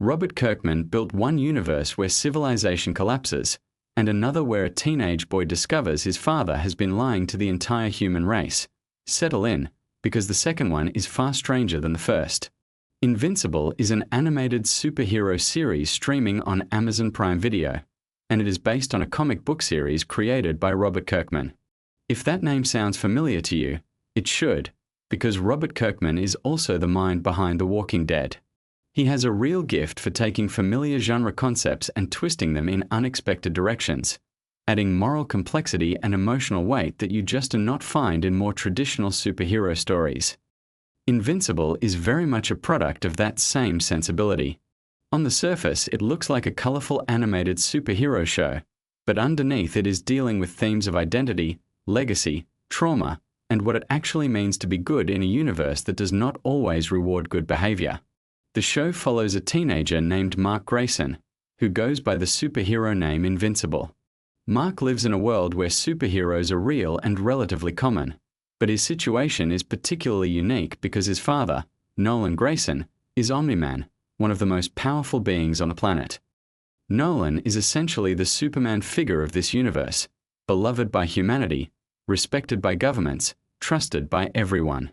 Robert Kirkman built one universe where civilization collapses, and another where a teenage boy discovers his father has been lying to the entire human race. Settle in, because the second one is far stranger than the first. Invincible is an animated superhero series streaming on Amazon Prime Video, and it is based on a comic book series created by Robert Kirkman. If that name sounds familiar to you, it should, because Robert Kirkman is also the mind behind The Walking Dead. He has a real gift for taking familiar genre concepts and twisting them in unexpected directions, adding moral complexity and emotional weight that you just do not find in more traditional superhero stories. Invincible is very much a product of that same sensibility. On the surface, it looks like a colorful animated superhero show, but underneath it is dealing with themes of identity, legacy, trauma, and what it actually means to be good in a universe that does not always reward good behavior. The show follows a teenager named Mark Grayson, who goes by the superhero name Invincible. Mark lives in a world where superheroes are real and relatively common, but his situation is particularly unique because his father, Nolan Grayson, is Omni-Man, one of the most powerful beings on the planet. Nolan is essentially the Superman figure of this universe, beloved by humanity, respected by governments, trusted by everyone.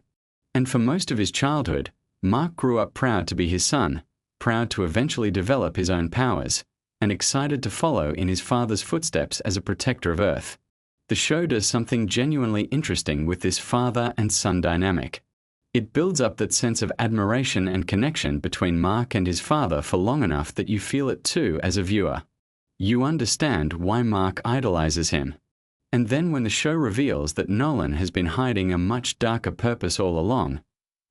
And for most of his childhood, Mark grew up proud to be his son, proud to eventually develop his own powers, and excited to follow in his father's footsteps as a protector of Earth. The show does something genuinely interesting with this father and son dynamic. It builds up that sense of admiration and connection between Mark and his father for long enough that you feel it too as a viewer. You understand why Mark idolizes him. And then when the show reveals that Nolan has been hiding a much darker purpose all along,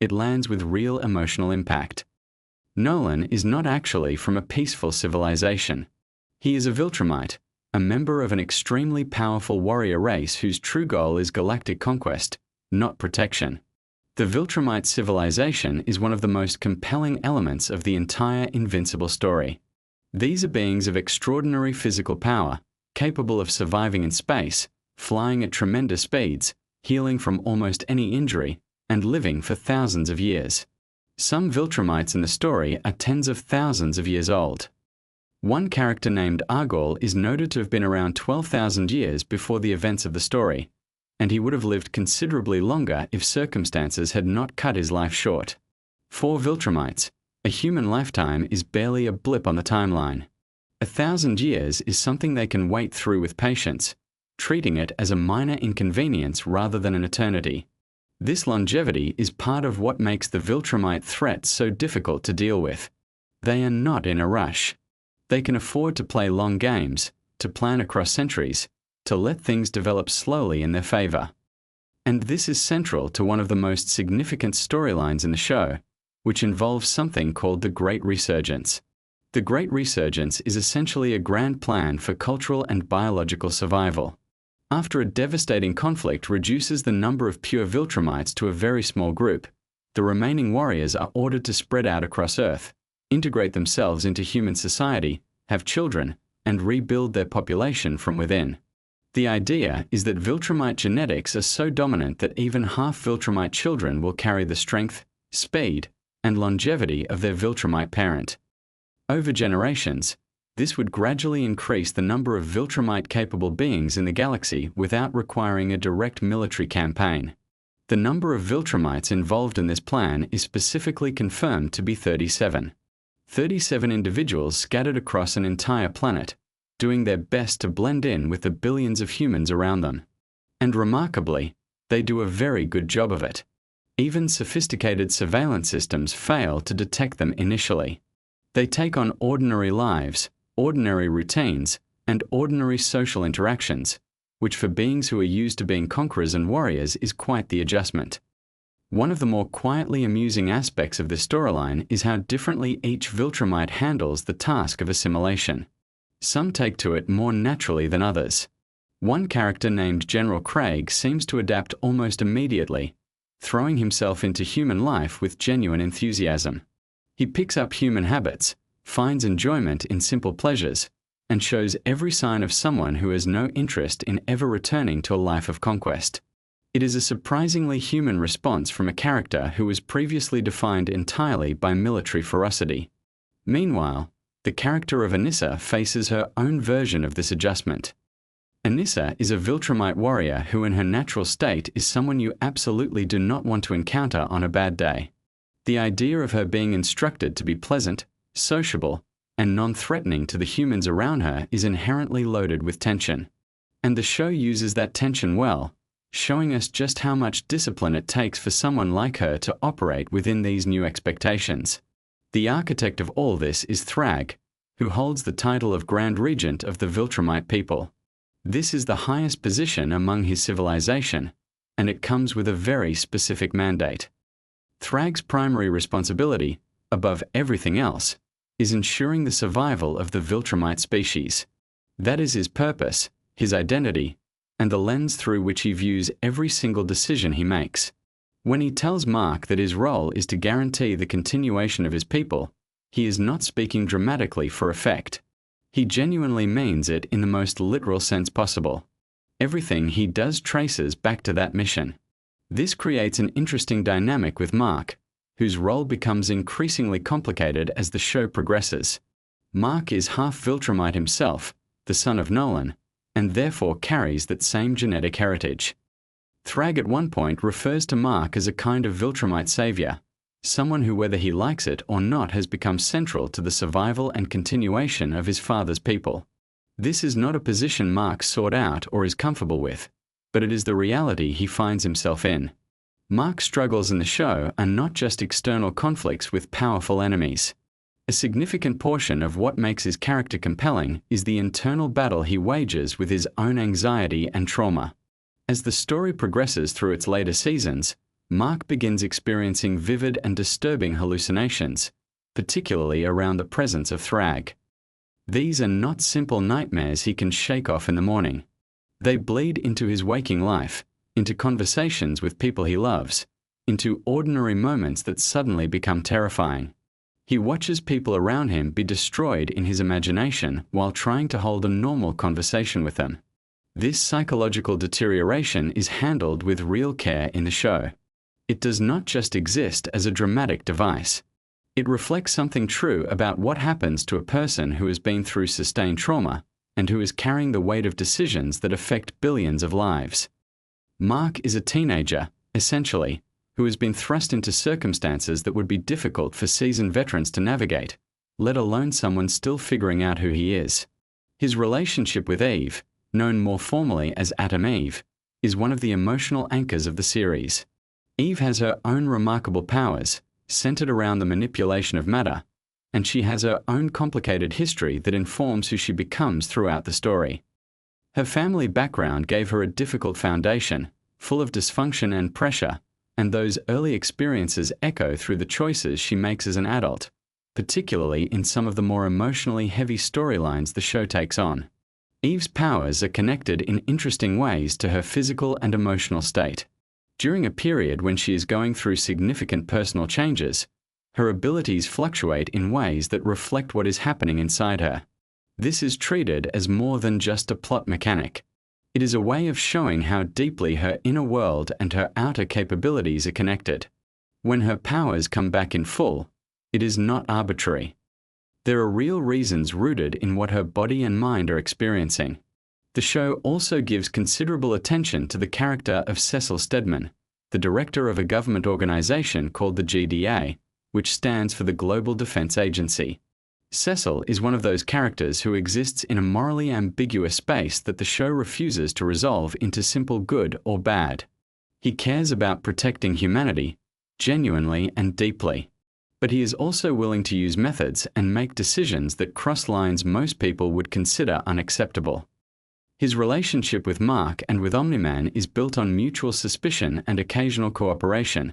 it lands with real emotional impact. Nolan is not actually from a peaceful civilization. He is a Viltrumite, a member of an extremely powerful warrior race whose true goal is galactic conquest, not protection. The Viltrumite civilization is one of the most compelling elements of the entire Invincible story. These are beings of extraordinary physical power, capable of surviving in space, flying at tremendous speeds, healing from almost any injury, and living for thousands of years. Some Viltrumites in the story are tens of thousands of years old. One character named Argol is noted to have been around 12,000 years before the events of the story, and he would have lived considerably longer if circumstances had not cut his life short. For Viltrumites, a human lifetime is barely a blip on the timeline. 1,000 years is something they can wait through with patience, treating it as a minor inconvenience rather than an eternity. This longevity is part of what makes the Viltrumite threat so difficult to deal with. They are not in a rush. They can afford to play long games, to plan across centuries, to let things develop slowly in their favor. And this is central to one of the most significant storylines in the show, which involves something called the Great Resurgence. The Great Resurgence is essentially a grand plan for cultural and biological survival. After a devastating conflict reduces the number of pure Viltrumites to a very small group, the remaining warriors are ordered to spread out across Earth, integrate themselves into human society, have children, and rebuild their population from within. The idea is that Viltrumite genetics are so dominant that even half Viltrumite children will carry the strength, speed, and longevity of their Viltrumite parent. Over generations, this would gradually increase the number of Viltrumite-capable beings in the galaxy without requiring a direct military campaign. The number of Viltrumites involved in this plan is specifically confirmed to be 37. 37 individuals scattered across an entire planet, doing their best to blend in with the billions of humans around them. And remarkably, they do a very good job of it. Even sophisticated surveillance systems fail to detect them initially. They take on ordinary lives, ordinary routines, and ordinary social interactions, which for beings who are used to being conquerors and warriors is quite the adjustment. One of the more quietly amusing aspects of this storyline is how differently each Viltrumite handles the task of assimilation. Some take to it more naturally than others. One character named General Craig seems to adapt almost immediately, throwing himself into human life with genuine enthusiasm. He picks up human habits, finds enjoyment in simple pleasures, and shows every sign of someone who has no interest in ever returning to a life of conquest. It is a surprisingly human response from a character who was previously defined entirely by military ferocity. Meanwhile, the character of Anissa faces her own version of this adjustment. Anissa is a Viltrumite warrior who in her natural state is someone you absolutely do not want to encounter on a bad day. The idea of her being instructed to be pleasant, sociable, and non-threatening to the humans around her is inherently loaded with tension. And the show uses that tension well, showing us just how much discipline it takes for someone like her to operate within these new expectations. The architect of all this is Thrag, who holds the title of Grand Regent of the Viltrumite people. This is the highest position among his civilization, and it comes with a very specific mandate. Thrag's primary responsibility, above everything else, is ensuring the survival of the Viltrumite species. That is his purpose, his identity, and the lens through which he views every single decision he makes. When he tells Mark that his role is to guarantee the continuation of his people, he is not speaking dramatically for effect. He genuinely means it in the most literal sense possible. Everything he does traces back to that mission. This creates an interesting dynamic with Mark, whose role becomes increasingly complicated as the show progresses. Mark is half Viltrumite himself, the son of Nolan, and therefore carries that same genetic heritage. Thrag at one point refers to Mark as a kind of Viltrumite savior, someone who, whether he likes it or not, has become central to the survival and continuation of his father's people. This is not a position Mark sought out or is comfortable with, but it is the reality he finds himself in. Mark's struggles in the show are not just external conflicts with powerful enemies. A significant portion of what makes his character compelling is the internal battle he wages with his own anxiety and trauma. As the story progresses through its later seasons, Mark begins experiencing vivid and disturbing hallucinations, particularly around the presence of Thrag. These are not simple nightmares he can shake off in the morning. They bleed into his waking life, into conversations with people he loves, into ordinary moments that suddenly become terrifying. He watches people around him be destroyed in his imagination while trying to hold a normal conversation with them. This psychological deterioration is handled with real care in the show. It does not just exist as a dramatic device. It reflects something true about what happens to a person who has been through sustained trauma and who is carrying the weight of decisions that affect billions of lives. Mark is a teenager, essentially, who has been thrust into circumstances that would be difficult for seasoned veterans to navigate, let alone someone still figuring out who he is. His relationship with Eve, known more formally as Atom Eve, is one of the emotional anchors of the series. Eve has her own remarkable powers, centered around the manipulation of matter, and she has her own complicated history that informs who she becomes throughout the story. Her family background gave her a difficult foundation, full of dysfunction and pressure, and those early experiences echo through the choices she makes as an adult, particularly in some of the more emotionally heavy storylines the show takes on. Eve's powers are connected in interesting ways to her physical and emotional state. During a period when she is going through significant personal changes, her abilities fluctuate in ways that reflect what is happening inside her. This is treated as more than just a plot mechanic. It is a way of showing how deeply her inner world and her outer capabilities are connected. When her powers come back in full, it is not arbitrary. There are real reasons rooted in what her body and mind are experiencing. The show also gives considerable attention to the character of Cecil Stedman, the director of a government organization called the GDA, which stands for the Global Defense Agency. Cecil is one of those characters who exists in a morally ambiguous space that the show refuses to resolve into simple good or bad. He cares about protecting humanity, genuinely and deeply. But he is also willing to use methods and make decisions that cross lines most people would consider unacceptable. His relationship with Mark and with Omni-Man is built on mutual suspicion and occasional cooperation,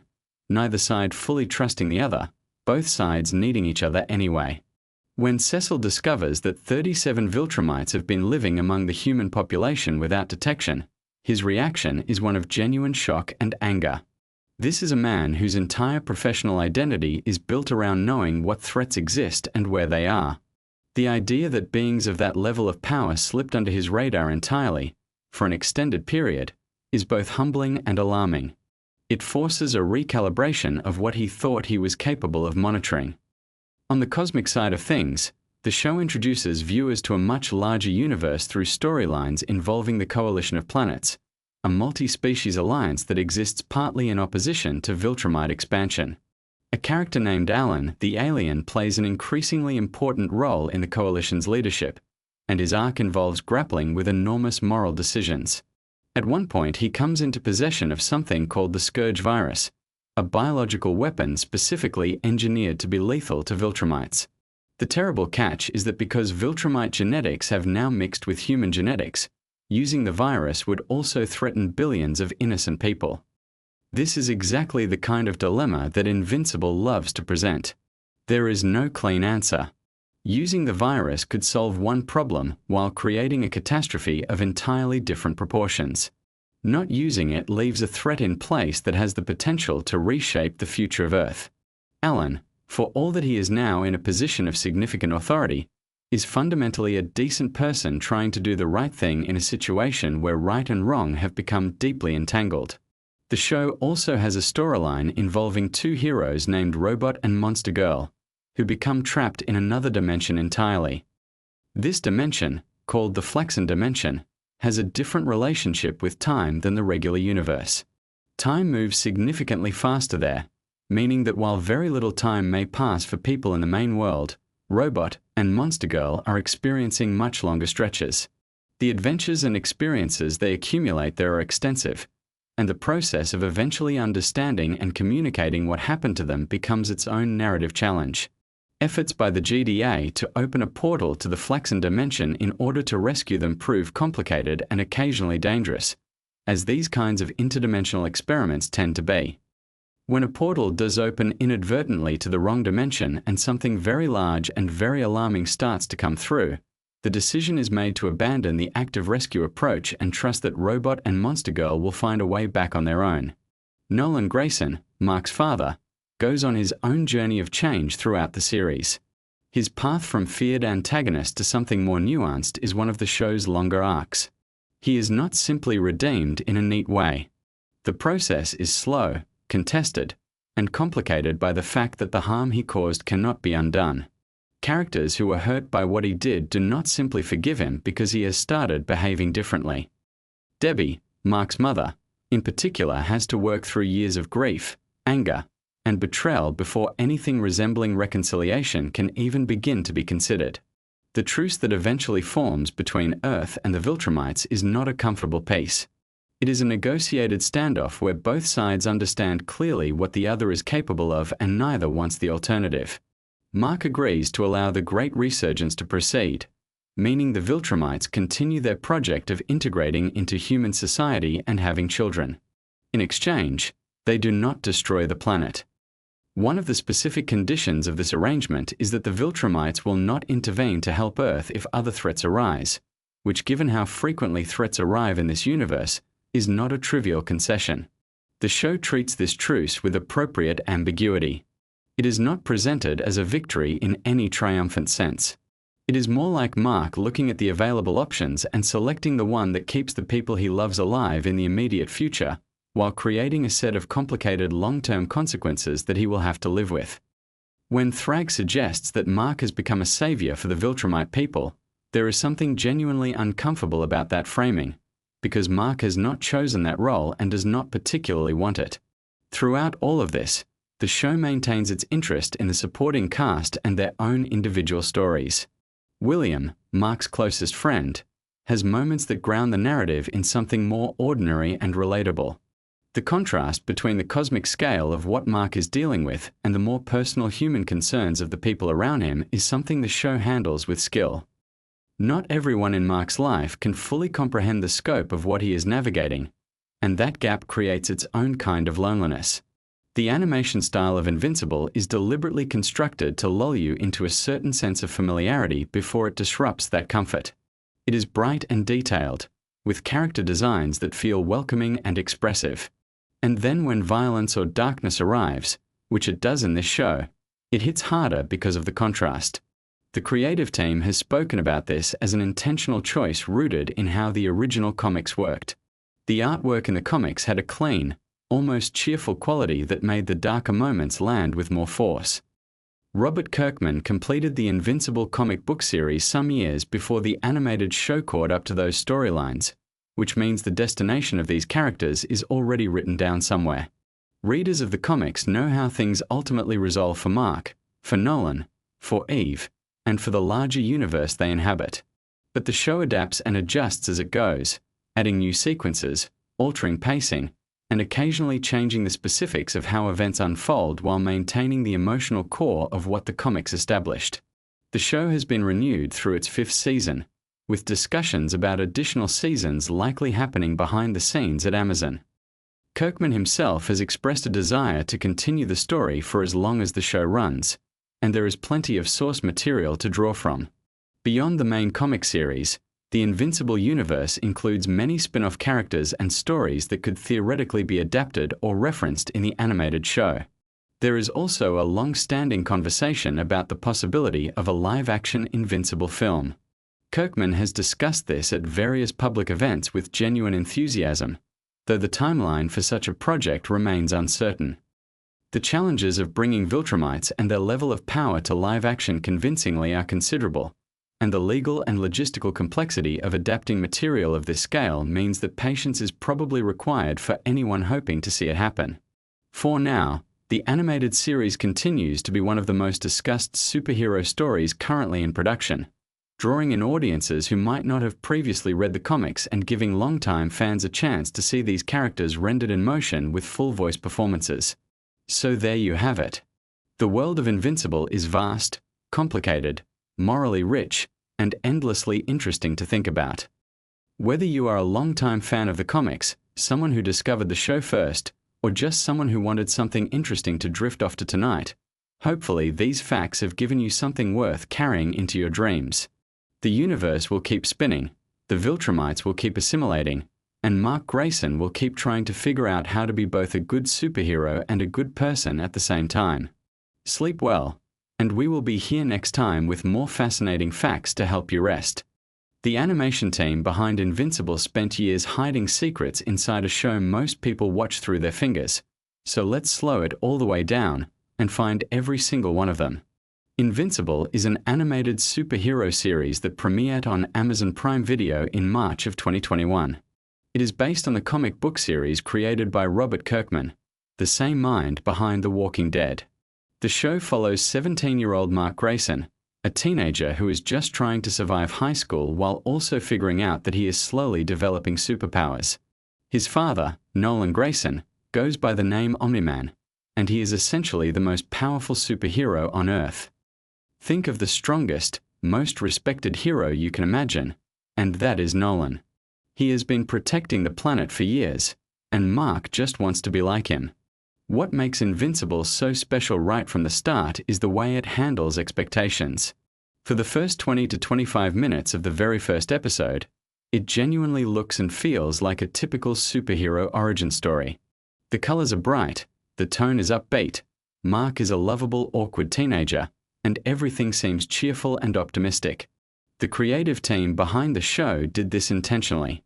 neither side fully trusting the other, both sides needing each other anyway. When Cecil discovers that 37 Viltrumites have been living among the human population without detection, his reaction is one of genuine shock and anger. This is a man whose entire professional identity is built around knowing what threats exist and where they are. The idea that beings of that level of power slipped under his radar entirely, for an extended period, is both humbling and alarming. It forces a recalibration of what he thought he was capable of monitoring. On the cosmic side of things, the show introduces viewers to a much larger universe through storylines involving the Coalition of Planets, a multi-species alliance that exists partly in opposition to Viltrumite expansion. A character named Alan, the alien, plays an increasingly important role in the Coalition's leadership, and his arc involves grappling with enormous moral decisions. At one point, he comes into possession of something called the Scourge virus, a biological weapon specifically engineered to be lethal to Viltrumites. The terrible catch is that because Viltrumite genetics have now mixed with human genetics, using the virus would also threaten billions of innocent people. This is exactly the kind of dilemma that Invincible loves to present. There is no clean answer. Using the virus could solve one problem while creating a catastrophe of entirely different proportions. Not using it leaves a threat in place that has the potential to reshape the future of Earth. Alan, for all that he is now in a position of significant authority, is fundamentally a decent person trying to do the right thing in a situation where right and wrong have become deeply entangled. The show also has a storyline involving two heroes named Robot and Monster Girl, who become trapped in another dimension entirely. This dimension, called the Flexen dimension, has a different relationship with time than the regular universe. Time moves significantly faster there, meaning that while very little time may pass for people in the main world, Robot and Monster Girl are experiencing much longer stretches. The adventures and experiences they accumulate there are extensive, and the process of eventually understanding and communicating what happened to them becomes its own narrative challenge. Efforts by the GDA to open a portal to the Flexen dimension in order to rescue them prove complicated and occasionally dangerous, as these kinds of interdimensional experiments tend to be. When a portal does open inadvertently to the wrong dimension and something very large and very alarming starts to come through, the decision is made to abandon the active rescue approach and trust that Robot and Monster Girl will find a way back on their own. Nolan Grayson, Mark's father, goes on his own journey of change throughout the series. His path from feared antagonist to something more nuanced is one of the show's longer arcs. He is not simply redeemed in a neat way. The process is slow, contested, and complicated by the fact that the harm he caused cannot be undone. Characters who were hurt by what he did do not simply forgive him because he has started behaving differently. Debbie, Mark's mother, in particular has to work through years of grief, anger, and betrayal before anything resembling reconciliation can even begin to be considered. The truce that eventually forms between Earth and the Viltrumites is not a comfortable peace. It is a negotiated standoff where both sides understand clearly what the other is capable of and neither wants the alternative. Mark agrees to allow the Great Resurgence to proceed, meaning the Viltrumites continue their project of integrating into human society and having children. In exchange, they do not destroy the planet. One of the specific conditions of this arrangement is that the Viltrumites will not intervene to help Earth if other threats arise, which, given how frequently threats arrive in this universe, is not a trivial concession. The show treats this truce with appropriate ambiguity. It is not presented as a victory in any triumphant sense. It is more like Mark looking at the available options and selecting the one that keeps the people he loves alive in the immediate future, while creating a set of complicated long-term consequences that he will have to live with. When Thrag suggests that Mark has become a savior for the Viltrumite people, there is something genuinely uncomfortable about that framing, because Mark has not chosen that role and does not particularly want it. Throughout all of this, the show maintains its interest in the supporting cast and their own individual stories. William, Mark's closest friend, has moments that ground the narrative in something more ordinary and relatable. The contrast between the cosmic scale of what Mark is dealing with and the more personal human concerns of the people around him is something the show handles with skill. Not everyone in Mark's life can fully comprehend the scope of what he is navigating, and that gap creates its own kind of loneliness. The animation style of Invincible is deliberately constructed to lull you into a certain sense of familiarity before it disrupts that comfort. It is bright and detailed, with character designs that feel welcoming and expressive. And then when violence or darkness arrives, which it does in this show, it hits harder because of the contrast. The creative team has spoken about this as an intentional choice rooted in how the original comics worked. The artwork in the comics had a clean, almost cheerful quality that made the darker moments land with more force. Robert Kirkman completed the Invincible comic book series some years before the animated show caught up to those storylines, which means the destination of these characters is already written down somewhere. Readers of the comics know how things ultimately resolve for Mark, for Nolan, for Eve, and for the larger universe they inhabit. But the show adapts and adjusts as it goes, adding new sequences, altering pacing, and occasionally changing the specifics of how events unfold while maintaining the emotional core of what the comics established. The show has been renewed through its 5th season, with discussions about additional seasons likely happening behind the scenes at Amazon. Kirkman himself has expressed a desire to continue the story for as long as the show runs, and there is plenty of source material to draw from. Beyond the main comic series, the Invincible universe includes many spin-off characters and stories that could theoretically be adapted or referenced in the animated show. There is also a long-standing conversation about the possibility of a live-action Invincible film. Kirkman has discussed this at various public events with genuine enthusiasm, though the timeline for such a project remains uncertain. The challenges of bringing Viltrumites and their level of power to live action convincingly are considerable, and the legal and logistical complexity of adapting material of this scale means that patience is probably required for anyone hoping to see it happen. For now, the animated series continues to be one of the most discussed superhero stories currently in production, drawing in audiences who might not have previously read the comics and giving longtime fans a chance to see these characters rendered in motion with full voice performances. So there you have it. The world of Invincible is vast, complicated, morally rich, and endlessly interesting to think about. Whether you are a longtime fan of the comics, someone who discovered the show first, or just someone who wanted something interesting to drift off to tonight, hopefully these facts have given you something worth carrying into your dreams. The universe will keep spinning, the Viltrumites will keep assimilating, and Mark Grayson will keep trying to figure out how to be both a good superhero and a good person at the same time. Sleep well, and we will be here next time with more fascinating facts to help you rest. The animation team behind Invincible spent years hiding secrets inside a show most people watch through their fingers, so let's slow it all the way down and find every single one of them. Invincible is an animated superhero series that premiered on Amazon Prime Video in March of 2021. It is based on the comic book series created by Robert Kirkman, the same mind behind The Walking Dead. The show follows 17-year-old Mark Grayson, a teenager who is just trying to survive high school while also figuring out that he is slowly developing superpowers. His father, Nolan Grayson, goes by the name Omni-Man, and he is essentially the most powerful superhero on Earth. Think of the strongest, most respected hero you can imagine, and that is Nolan. He has been protecting the planet for years, and Mark just wants to be like him. What makes Invincible so special right from the start is the way it handles expectations. For the first 20 to 25 minutes of the very first episode, it genuinely looks and feels like a typical superhero origin story. The colors are bright, the tone is upbeat, Mark is a lovable, awkward teenager, and everything seems cheerful and optimistic. The creative team behind the show did this intentionally.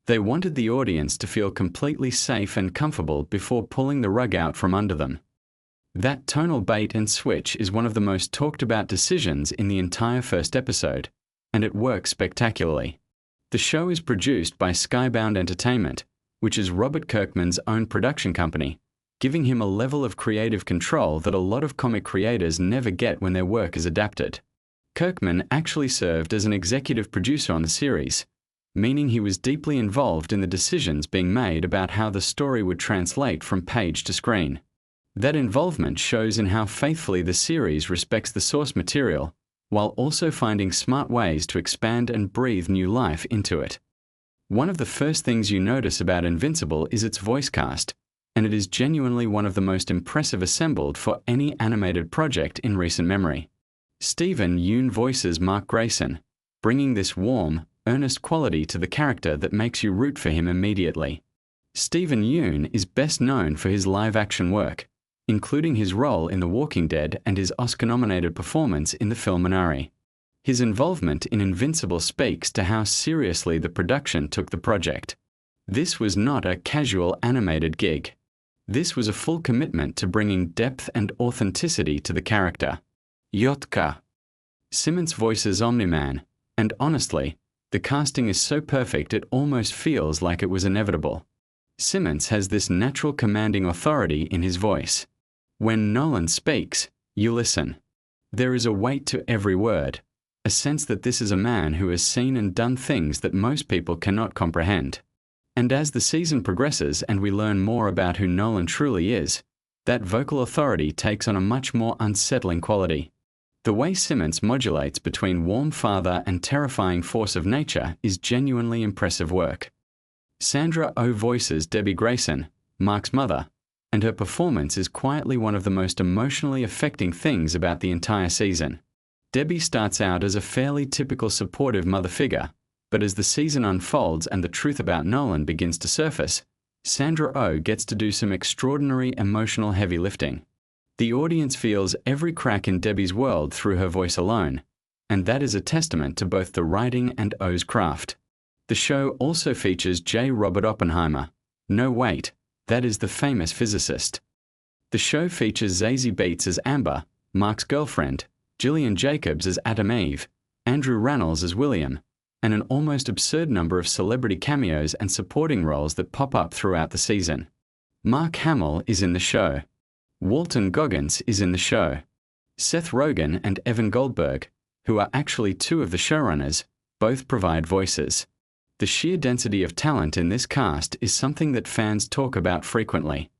They wanted the audience to feel completely safe and comfortable before pulling the rug out from under them. That tonal bait and switch is one of the most talked about decisions in the entire first episode, and it works spectacularly. The show is produced by Skybound Entertainment, which is Robert Kirkman's own production company, giving him a level of creative control that a lot of comic creators never get when their work is adapted. Kirkman actually served as an executive producer on the series, meaning he was deeply involved in the decisions being made about how the story would translate from page to screen. That involvement shows in how faithfully the series respects the source material, while also finding smart ways to expand and breathe new life into it. One of the first things you notice about Invincible is its voice cast, and it is genuinely one of the most impressive assembled for any animated project in recent memory. Stephen Yeun voices Mark Grayson, bringing this warm, earnest quality to the character that makes you root for him immediately. Stephen Yeun is best known for his live-action work, including his role in The Walking Dead and his Oscar-nominated performance in the film Minari. His involvement in Invincible speaks to how seriously the production took the project. This was not a casual animated gig. This was a full commitment to bringing depth and authenticity to the character. Yotka. Simmons voices Omni-Man, and honestly, the casting is so perfect it almost feels like it was inevitable. Simmons has this natural commanding authority in his voice. When Nolan speaks, you listen. There is a weight to every word, a sense that this is a man who has seen and done things that most people cannot comprehend. And as the season progresses and we learn more about who Nolan truly is, that vocal authority takes on a much more unsettling quality. The way Simmons modulates between warm father and terrifying force of nature is genuinely impressive work. Sandra Oh voices Debbie Grayson, Mark's mother, and her performance is quietly one of the most emotionally affecting things about the entire season. Debbie starts out as a fairly typical supportive mother figure, but as the season unfolds and the truth about Nolan begins to surface, Sandra Oh gets to do some extraordinary emotional heavy lifting. The audience feels every crack in Debbie's world through her voice alone, and that is a testament to both the writing and Oh's craft. The show also features J. Robert Oppenheimer. No, wait, that is the famous physicist. The show features Zazie Beetz as Amber, Mark's girlfriend, Gillian Jacobs as Adam Eve, Andrew Rannells as William, and an almost absurd number of celebrity cameos and supporting roles that pop up throughout the season. Mark Hamill is in the show. Walton Goggins is in the show. Seth Rogen and Evan Goldberg, who are actually two of the showrunners, both provide voices. The sheer density of talent in this cast is something that fans talk about frequently.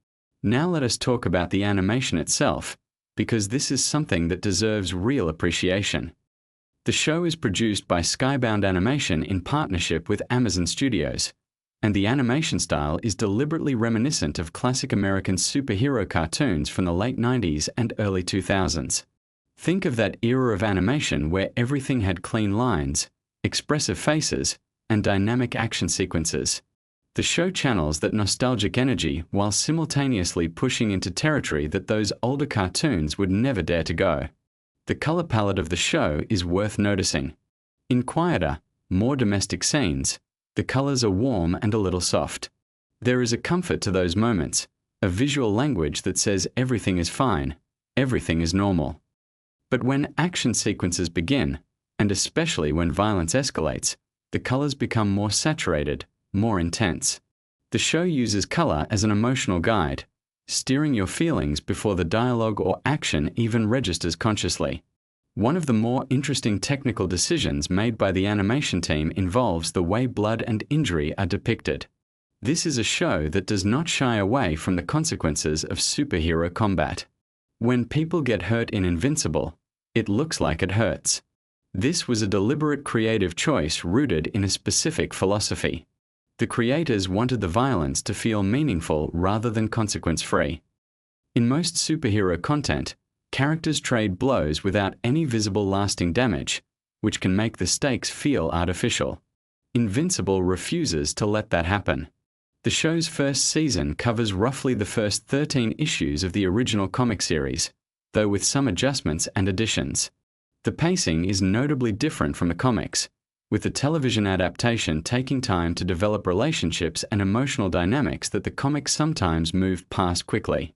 Now let us talk about the animation itself, because this is something that deserves real appreciation. The show is produced by Skybound Animation in partnership with Amazon Studios, and the animation style is deliberately reminiscent of classic American superhero cartoons from the late 90s and early 2000s. Think of that era of animation where everything had clean lines, expressive faces, and dynamic action sequences. The show channels that nostalgic energy while simultaneously pushing into territory that those older cartoons would never dare to go. The color palette of the show is worth noticing. In quieter, more domestic scenes, the colors are warm and a little soft. There is a comfort to those moments, a visual language that says everything is fine, everything is normal. But when action sequences begin, and especially when violence escalates, the colors become more saturated, more intense. The show uses color as an emotional guide, steering your feelings before the dialogue or action even registers consciously. One of the more interesting technical decisions made by the animation team involves the way blood and injury are depicted. This is a show that does not shy away from the consequences of superhero combat. When people get hurt in Invincible, it looks like it hurts. This was a deliberate creative choice rooted in a specific philosophy. The creators wanted the violence to feel meaningful rather than consequence-free. In most superhero content, characters trade blows without any visible lasting damage, which can make the stakes feel artificial. Invincible refuses to let that happen. The show's first season covers roughly the first 13 issues of the original comic series, though with some adjustments and additions. The pacing is notably different from the comics, with the television adaptation taking time to develop relationships and emotional dynamics that the comics sometimes moved past quickly.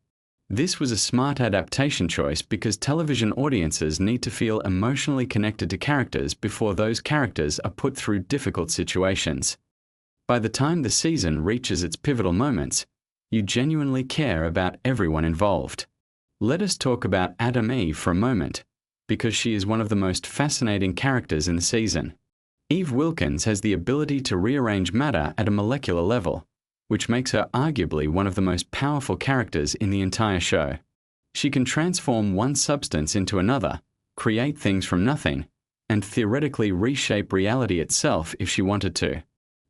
This was a smart adaptation choice because television audiences need to feel emotionally connected to characters before those characters are put through difficult situations. By the time the season reaches its pivotal moments, you genuinely care about everyone involved. Let us talk about Adam Eve for a moment, because she is one of the most fascinating characters in the season. Eve Wilkins has the ability to rearrange matter at a molecular level, which makes her arguably one of the most powerful characters in the entire show. She can transform one substance into another, create things from nothing, and theoretically reshape reality itself if she wanted to.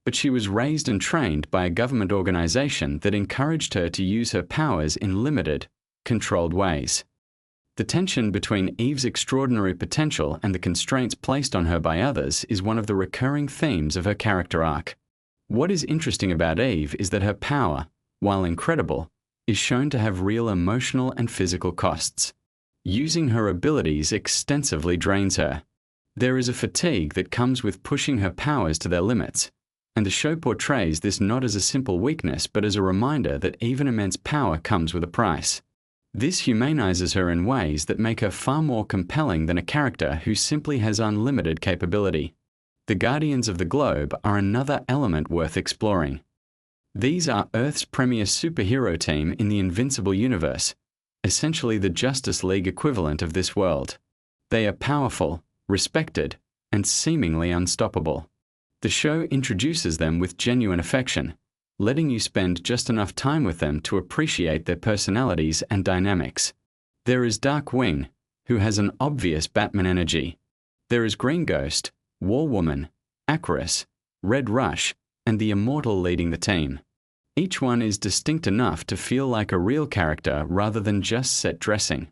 But she was raised and trained by a government organization that encouraged her to use her powers in limited, controlled ways. The tension between Eve's extraordinary potential and the constraints placed on her by others is one of the recurring themes of her character arc. What is interesting about Eve is that her power, while incredible, is shown to have real emotional and physical costs. Using her abilities extensively drains her. There is a fatigue that comes with pushing her powers to their limits, and the show portrays this not as a simple weakness but as a reminder that even immense power comes with a price. This humanizes her in ways that make her far more compelling than a character who simply has unlimited capability. The Guardians of the Globe are another element worth exploring. These are Earth's premier superhero team in the Invincible universe, essentially the Justice League equivalent of this world. They are powerful, respected, and seemingly unstoppable. The show introduces them with genuine affection, letting you spend just enough time with them to appreciate their personalities and dynamics. There is Dark Wing, who has an obvious Batman energy. There is Green Ghost, War Woman, Aquarius, Red Rush, and the Immortal leading the team. Each one is distinct enough to feel like a real character rather than just set dressing.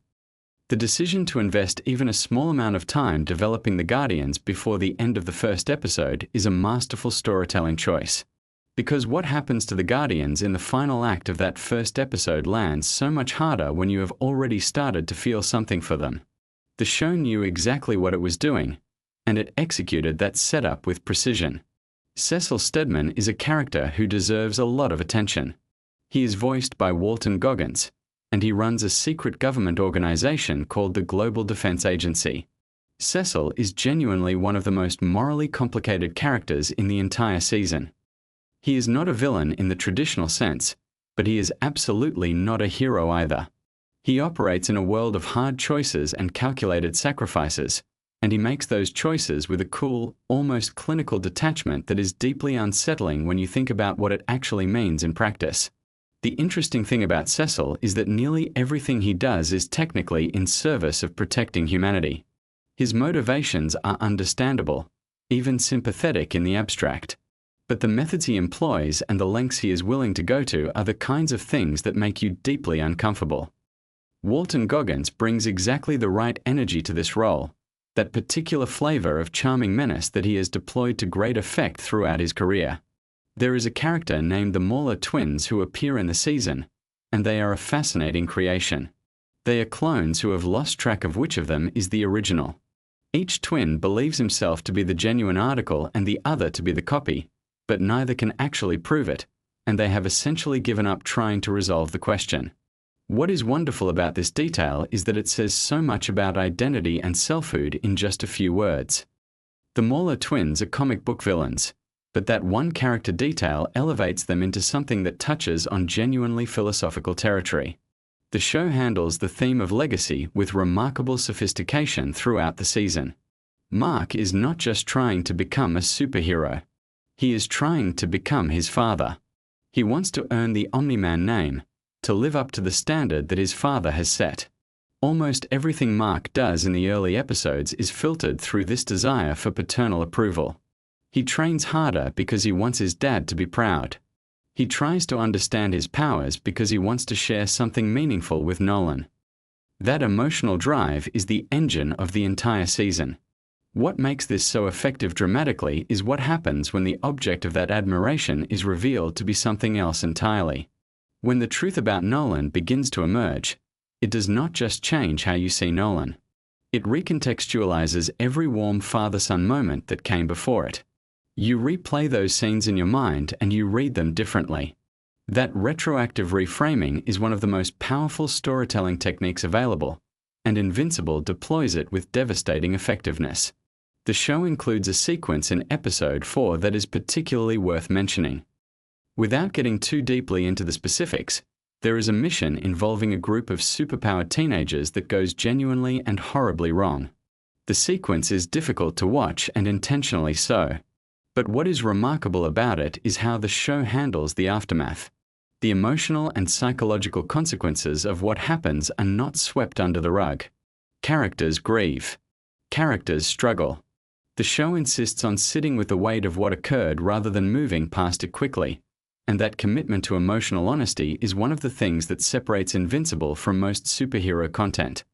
The decision to invest even a small amount of time developing the Guardians before the end of the first episode is a masterful storytelling choice. Because what happens to the Guardians in the final act of that first episode lands so much harder when you have already started to feel something for them. The show knew exactly what it was doing, and it executed that setup with precision. Cecil Stedman is a character who deserves a lot of attention. He is voiced by Walton Goggins, and he runs a secret government organization called the Global Defense Agency. Cecil is genuinely one of the most morally complicated characters in the entire season. He is not a villain in the traditional sense, but he is absolutely not a hero either. He operates in a world of hard choices and calculated sacrifices, and he makes those choices with a cool, almost clinical detachment that is deeply unsettling when you think about what it actually means in practice. The interesting thing about Cecil is that nearly everything he does is technically in service of protecting humanity. His motivations are understandable, even sympathetic in the abstract. But the methods he employs and the lengths he is willing to go to are the kinds of things that make you deeply uncomfortable. Walton Goggins brings exactly the right energy to this role, that particular flavor of charming menace that he has deployed to great effect throughout his career. There is a character named the Mauler twins who appear in the season, and they are a fascinating creation. They are clones who have lost track of which of them is the original. Each twin believes himself to be the genuine article and the other to be the copy, but neither can actually prove it, and they have essentially given up trying to resolve the question. What is wonderful about this detail is that it says so much about identity and selfhood in just a few words. The Mauler twins are comic book villains, but that one character detail elevates them into something that touches on genuinely philosophical territory. The show handles the theme of legacy with remarkable sophistication throughout the season. Mark is not just trying to become a superhero. He is trying to become his father. He wants to earn the Omni-Man name, to live up to the standard that his father has set. Almost everything Mark does in the early episodes is filtered through this desire for paternal approval. He trains harder because he wants his dad to be proud. He tries to understand his powers because he wants to share something meaningful with Nolan. That emotional drive is the engine of the entire season. What makes this so effective dramatically is what happens when the object of that admiration is revealed to be something else entirely. When the truth about Nolan begins to emerge, it does not just change how you see Nolan. It recontextualizes every warm father-son moment that came before it. You replay those scenes in your mind and you read them differently. That retroactive reframing is one of the most powerful storytelling techniques available, and Invincible deploys it with devastating effectiveness. The show includes a sequence in episode 4 that is particularly worth mentioning. Without getting too deeply into the specifics, there is a mission involving a group of superpowered teenagers that goes genuinely and horribly wrong. The sequence is difficult to watch and intentionally so. But what is remarkable about it is how the show handles the aftermath. The emotional and psychological consequences of what happens are not swept under the rug. Characters grieve. Characters struggle. The show insists on sitting with the weight of what occurred rather than moving past it quickly. And that commitment to emotional honesty is one of the things that separates Invincible from most superhero content.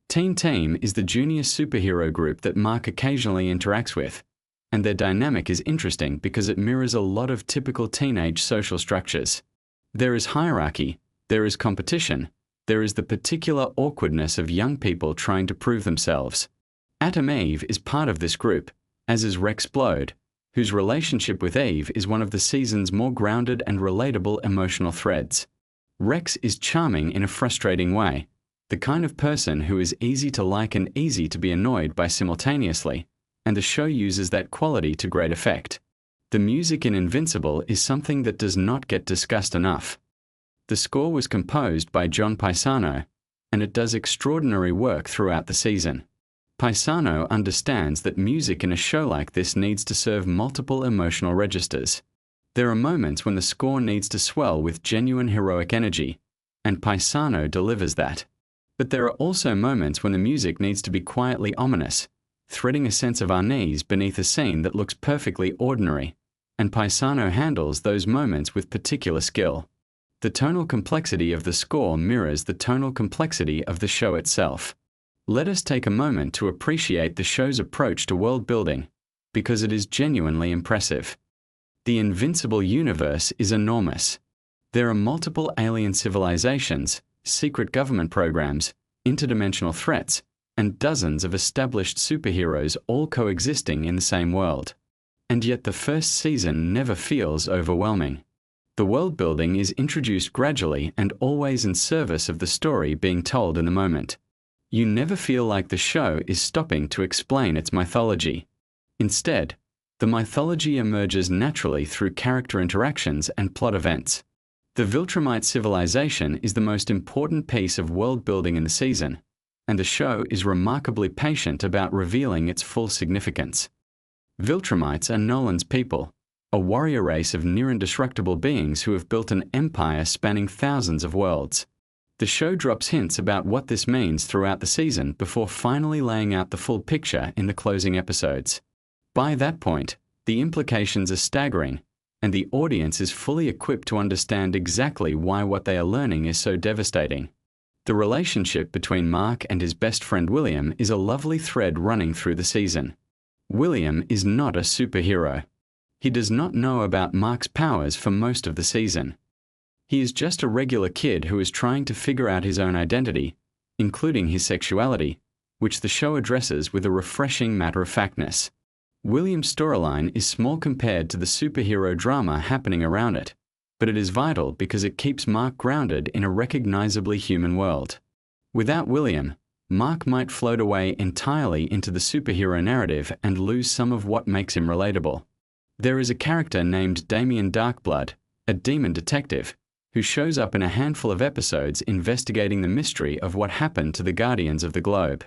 Teen Team is the junior superhero group that Mark occasionally interacts with, and their dynamic is interesting because it mirrors a lot of typical teenage social structures. There is hierarchy, there is competition, there is the particular awkwardness of young people trying to prove themselves. Atom Eve is part of this group, as is Rex Blode, whose relationship with Eve is one of the season's more grounded and relatable emotional threads. Rex is charming in a frustrating way, the kind of person who is easy to like and easy to be annoyed by simultaneously, and the show uses that quality to great effect. The music in Invincible is something that does not get discussed enough. The score was composed by John Paisano, and it does extraordinary work throughout the season. Paisano understands that music in a show like this needs to serve multiple emotional registers. There are moments when the score needs to swell with genuine heroic energy, and Paisano delivers that. But there are also moments when the music needs to be quietly ominous, threading a sense of unease beneath a scene that looks perfectly ordinary, and Paisano handles those moments with particular skill. The tonal complexity of the score mirrors the tonal complexity of the show itself. Let us take a moment to appreciate the show's approach to world building, because it is genuinely impressive. The Invincible universe is enormous. There are multiple alien civilizations, secret government programs, interdimensional threats, and dozens of established superheroes all coexisting in the same world. And yet the first season never feels overwhelming. The world building is introduced gradually and always in service of the story being told in the moment. You never feel like the show is stopping to explain its mythology. Instead, the mythology emerges naturally through character interactions and plot events. The Viltrumite civilization is the most important piece of world building in the season, and the show is remarkably patient about revealing its full significance. Viltrumites are Nolan's people, a warrior race of near-indestructible beings who have built an empire spanning thousands of worlds. The show drops hints about what this means throughout the season before finally laying out the full picture in the closing episodes. By that point, the implications are staggering, and the audience is fully equipped to understand exactly why what they are learning is so devastating. The relationship between Mark and his best friend William is a lovely thread running through the season. William is not a superhero. He does not know about Mark's powers for most of the season. He is just a regular kid who is trying to figure out his own identity, including his sexuality, which the show addresses with a refreshing matter-of-factness. William's storyline is small compared to the superhero drama happening around it, but it is vital because it keeps Mark grounded in a recognizably human world. Without William, Mark might float away entirely into the superhero narrative and lose some of what makes him relatable. There is a character named Damien Darkblood, a demon detective, who shows up in a handful of episodes investigating the mystery of what happened to the Guardians of the Globe.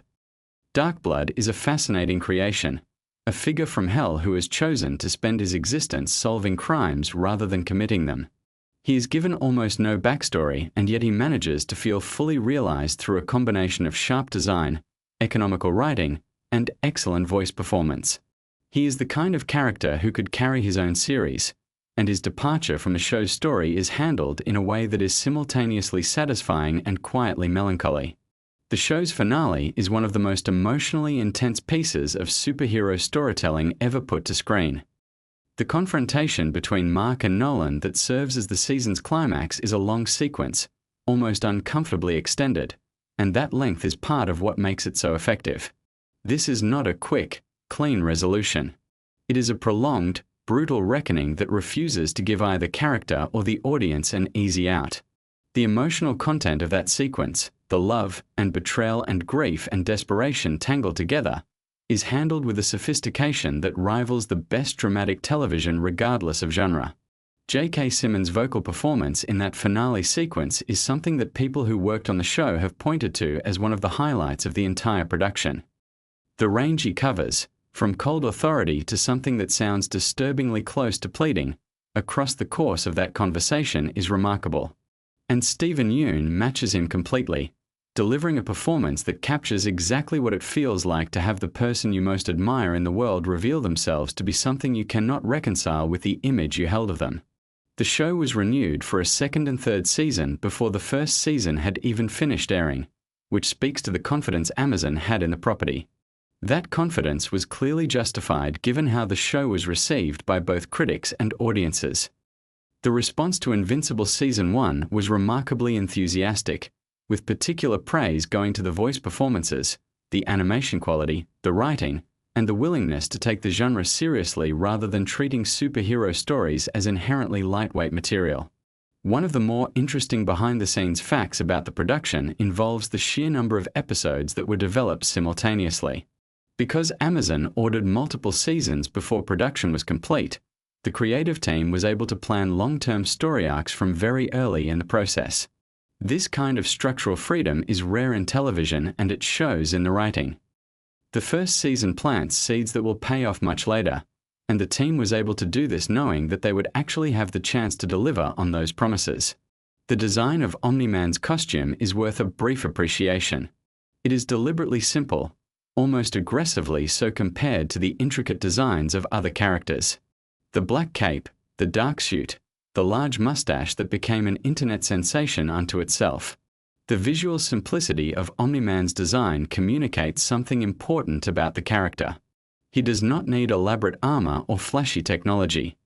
Darkblood is a fascinating creation, a figure from hell who has chosen to spend his existence solving crimes rather than committing them. He is given almost no backstory, and yet he manages to feel fully realized through a combination of sharp design, economical writing, and excellent voice performance. He is the kind of character who could carry his own series, and his departure from the show's story is handled in a way that is simultaneously satisfying and quietly melancholy. The show's finale is one of the most emotionally intense pieces of superhero storytelling ever put to screen. The confrontation between Mark and Nolan that serves as the season's climax is a long sequence, almost uncomfortably extended, and that length is part of what makes it so effective. This is not a quick, clean resolution. It is a prolonged, brutal reckoning that refuses to give either character or the audience an easy out. The emotional content of that sequence, the love and betrayal and grief and desperation tangled together, is handled with a sophistication that rivals the best dramatic television regardless of genre. J.K. Simmons' vocal performance in that finale sequence is something that people who worked on the show have pointed to as one of the highlights of the entire production. The range he covers, from cold authority to something that sounds disturbingly close to pleading, across the course of that conversation is remarkable. And Stephen Yeun matches him completely, delivering a performance that captures exactly what it feels like to have the person you most admire in the world reveal themselves to be something you cannot reconcile with the image you held of them. The show was renewed for a second and third season before the first season had even finished airing, which speaks to the confidence Amazon had in the property. That confidence was clearly justified given how the show was received by both critics and audiences. The response to Invincible Season 1 was remarkably enthusiastic, with particular praise going to the voice performances, the animation quality, the writing, and the willingness to take the genre seriously rather than treating superhero stories as inherently lightweight material. One of the more interesting behind-the-scenes facts about the production involves the sheer number of episodes that were developed simultaneously. Because Amazon ordered multiple seasons before production was complete, the creative team was able to plan long-term story arcs from very early in the process. This kind of structural freedom is rare in television, and it shows in the writing. The first season plants seeds that will pay off much later, and the team was able to do this knowing that they would actually have the chance to deliver on those promises. The design of Omni-Man's costume is worth a brief appreciation. It is deliberately simple, almost aggressively so compared to the intricate designs of other characters. The black cape, the dark suit, the large mustache that became an internet sensation unto itself. The visual simplicity of Omni-Man's design communicates something important about the character. He does not need elaborate armor or flashy technology.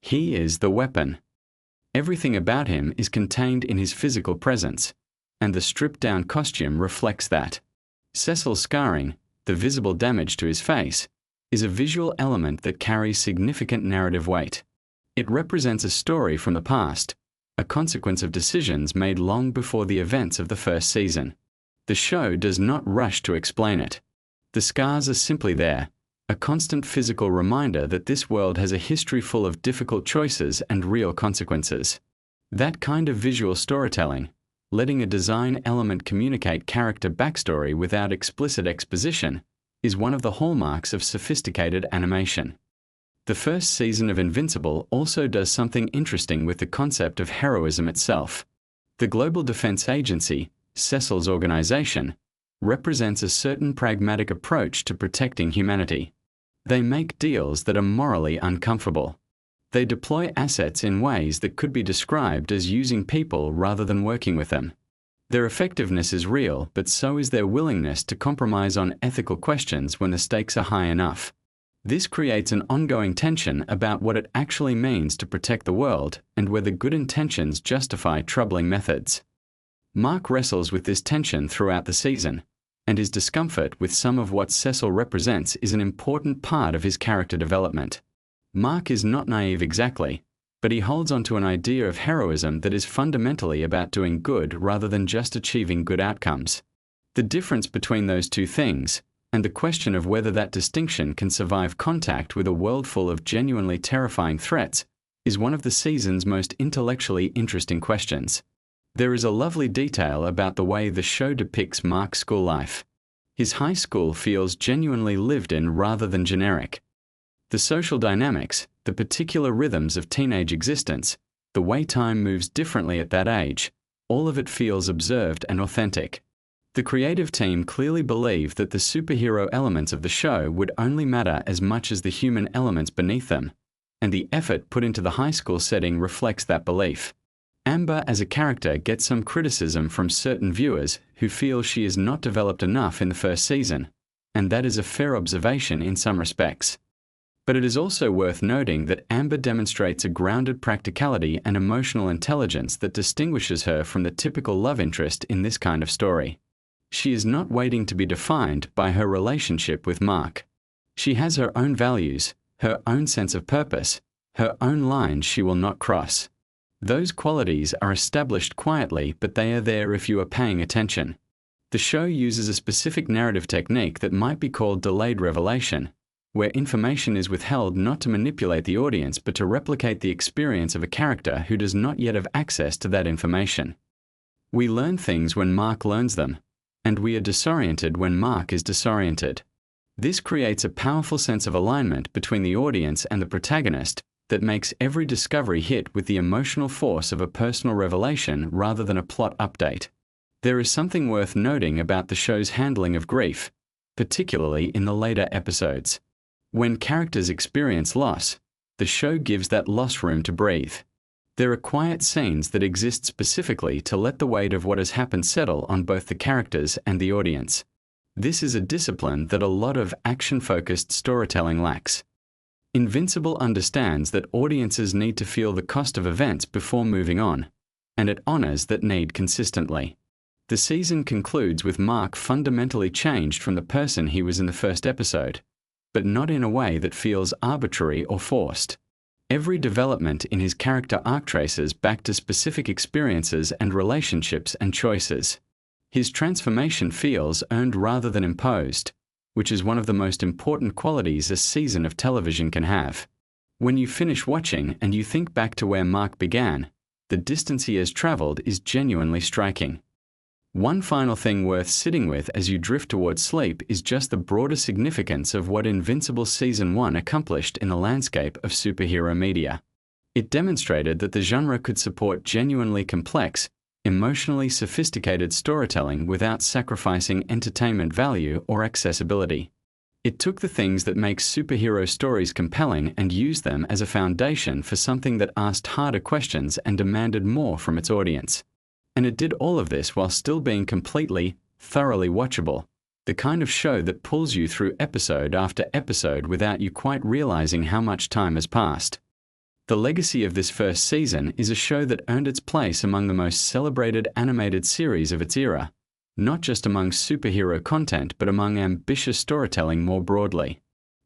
He is the weapon. Everything about him is contained in his physical presence, and the stripped-down costume reflects that. Cecil's scarring, the visible damage to his face, is a visual element that carries significant narrative weight. It represents a story from the past, a consequence of decisions made long before the events of the first season. The show does not rush to explain it. The scars are simply there, a constant physical reminder that this world has a history full of difficult choices and real consequences. That kind of visual storytelling, letting a design element communicate character backstory without explicit exposition, is one of the hallmarks of sophisticated animation. The first season of Invincible also does something interesting with the concept of heroism itself. The Global Defense Agency, Cecil's organization, represents a certain pragmatic approach to protecting humanity. They make deals that are morally uncomfortable. They deploy assets in ways that could be described as using people rather than working with them. Their effectiveness is real, but so is their willingness to compromise on ethical questions when the stakes are high enough. This creates an ongoing tension about what it actually means to protect the world and whether good intentions justify troubling methods. Mark wrestles with this tension throughout the season, and his discomfort with some of what Cecil represents is an important part of his character development. Mark is not naive exactly, but he holds on to an idea of heroism that is fundamentally about doing good rather than just achieving good outcomes. The difference between those two things, and the question of whether that distinction can survive contact with a world full of genuinely terrifying threats, is one of the season's most intellectually interesting questions. There is a lovely detail about the way the show depicts Mark's school life. His high school feels genuinely lived in rather than generic. The social dynamics, the particular rhythms of teenage existence, the way time moves differently at that age, all of it feels observed and authentic. The creative team clearly believed that the superhero elements of the show would only matter as much as the human elements beneath them, and the effort put into the high school setting reflects that belief. Amber as a character gets some criticism from certain viewers who feel she is not developed enough in the first season, and that is a fair observation in some respects. But it is also worth noting that Amber demonstrates a grounded practicality and emotional intelligence that distinguishes her from the typical love interest in this kind of story. She is not waiting to be defined by her relationship with Mark. She has her own values, her own sense of purpose, her own lines she will not cross. Those qualities are established quietly, but they are there if you are paying attention. The show uses a specific narrative technique that might be called delayed revelation, where information is withheld not to manipulate the audience but to replicate the experience of a character who does not yet have access to that information. We learn things when Mark learns them, and we are disoriented when Mark is disoriented. This creates a powerful sense of alignment between the audience and the protagonist that makes every discovery hit with the emotional force of a personal revelation rather than a plot update. There is something worth noting about the show's handling of grief, particularly in the later episodes. When characters experience loss, the show gives that loss room to breathe. There are quiet scenes that exist specifically to let the weight of what has happened settle on both the characters and the audience. This is a discipline that a lot of action-focused storytelling lacks. Invincible understands that audiences need to feel the cost of events before moving on, and it honors that need consistently. The season concludes with Mark fundamentally changed from the person he was in the first episode, but not in a way that feels arbitrary or forced. Every development in his character arc traces back to specific experiences and relationships and choices. His transformation feels earned rather than imposed, which is one of the most important qualities a season of television can have. When you finish watching and you think back to where Mark began, the distance he has traveled is genuinely striking. One final thing worth sitting with as you drift towards sleep is just the broader significance of what Invincible Season 1 accomplished in the landscape of superhero media. It demonstrated that the genre could support genuinely complex, emotionally sophisticated storytelling without sacrificing entertainment value or accessibility. It took the things that make superhero stories compelling and used them as a foundation for something that asked harder questions and demanded more from its audience. And it did all of this while still being completely, thoroughly watchable, the kind of show that pulls you through episode after episode without you quite realizing how much time has passed. The legacy of this first season is a show that earned its place among the most celebrated animated series of its era, not just among superhero content but among ambitious storytelling more broadly.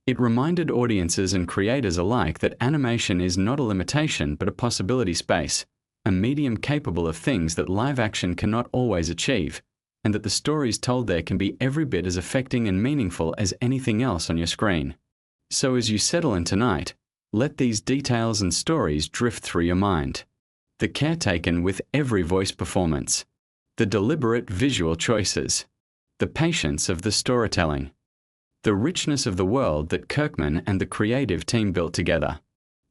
It reminded audiences and creators alike that animation is not a limitation but a possibility space, a medium capable of things that live action cannot always achieve, and that the stories told there can be every bit as affecting and meaningful as anything else on your screen. So as you settle in tonight, let these details and stories drift through your mind. The care taken with every voice performance, the deliberate visual choices, the patience of the storytelling, the richness of the world that Kirkman and the creative team built together.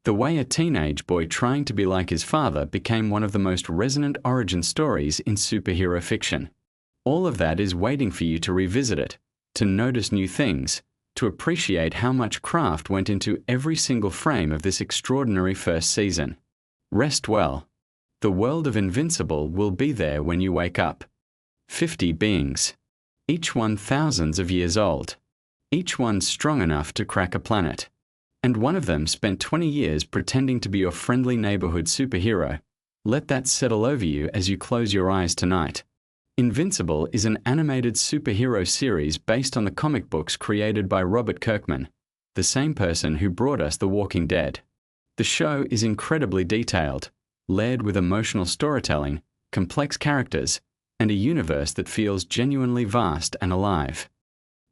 The way a teenage boy trying to be like his father became one of the most resonant origin stories in superhero fiction. All of that is waiting for you to revisit it, to notice new things, to appreciate how much craft went into every single frame of this extraordinary first season. Rest well. The world of Invincible will be there when you wake up. 50 beings. Each one thousands of years old. Each one strong enough to crack a planet. And one of them spent 20 years pretending to be your friendly neighborhood superhero. Let that settle over you as you close your eyes tonight. Invincible is an animated superhero series based on the comic books created by Robert Kirkman, the same person who brought us The Walking Dead. The show is incredibly detailed, layered with emotional storytelling, complex characters, and a universe that feels genuinely vast and alive.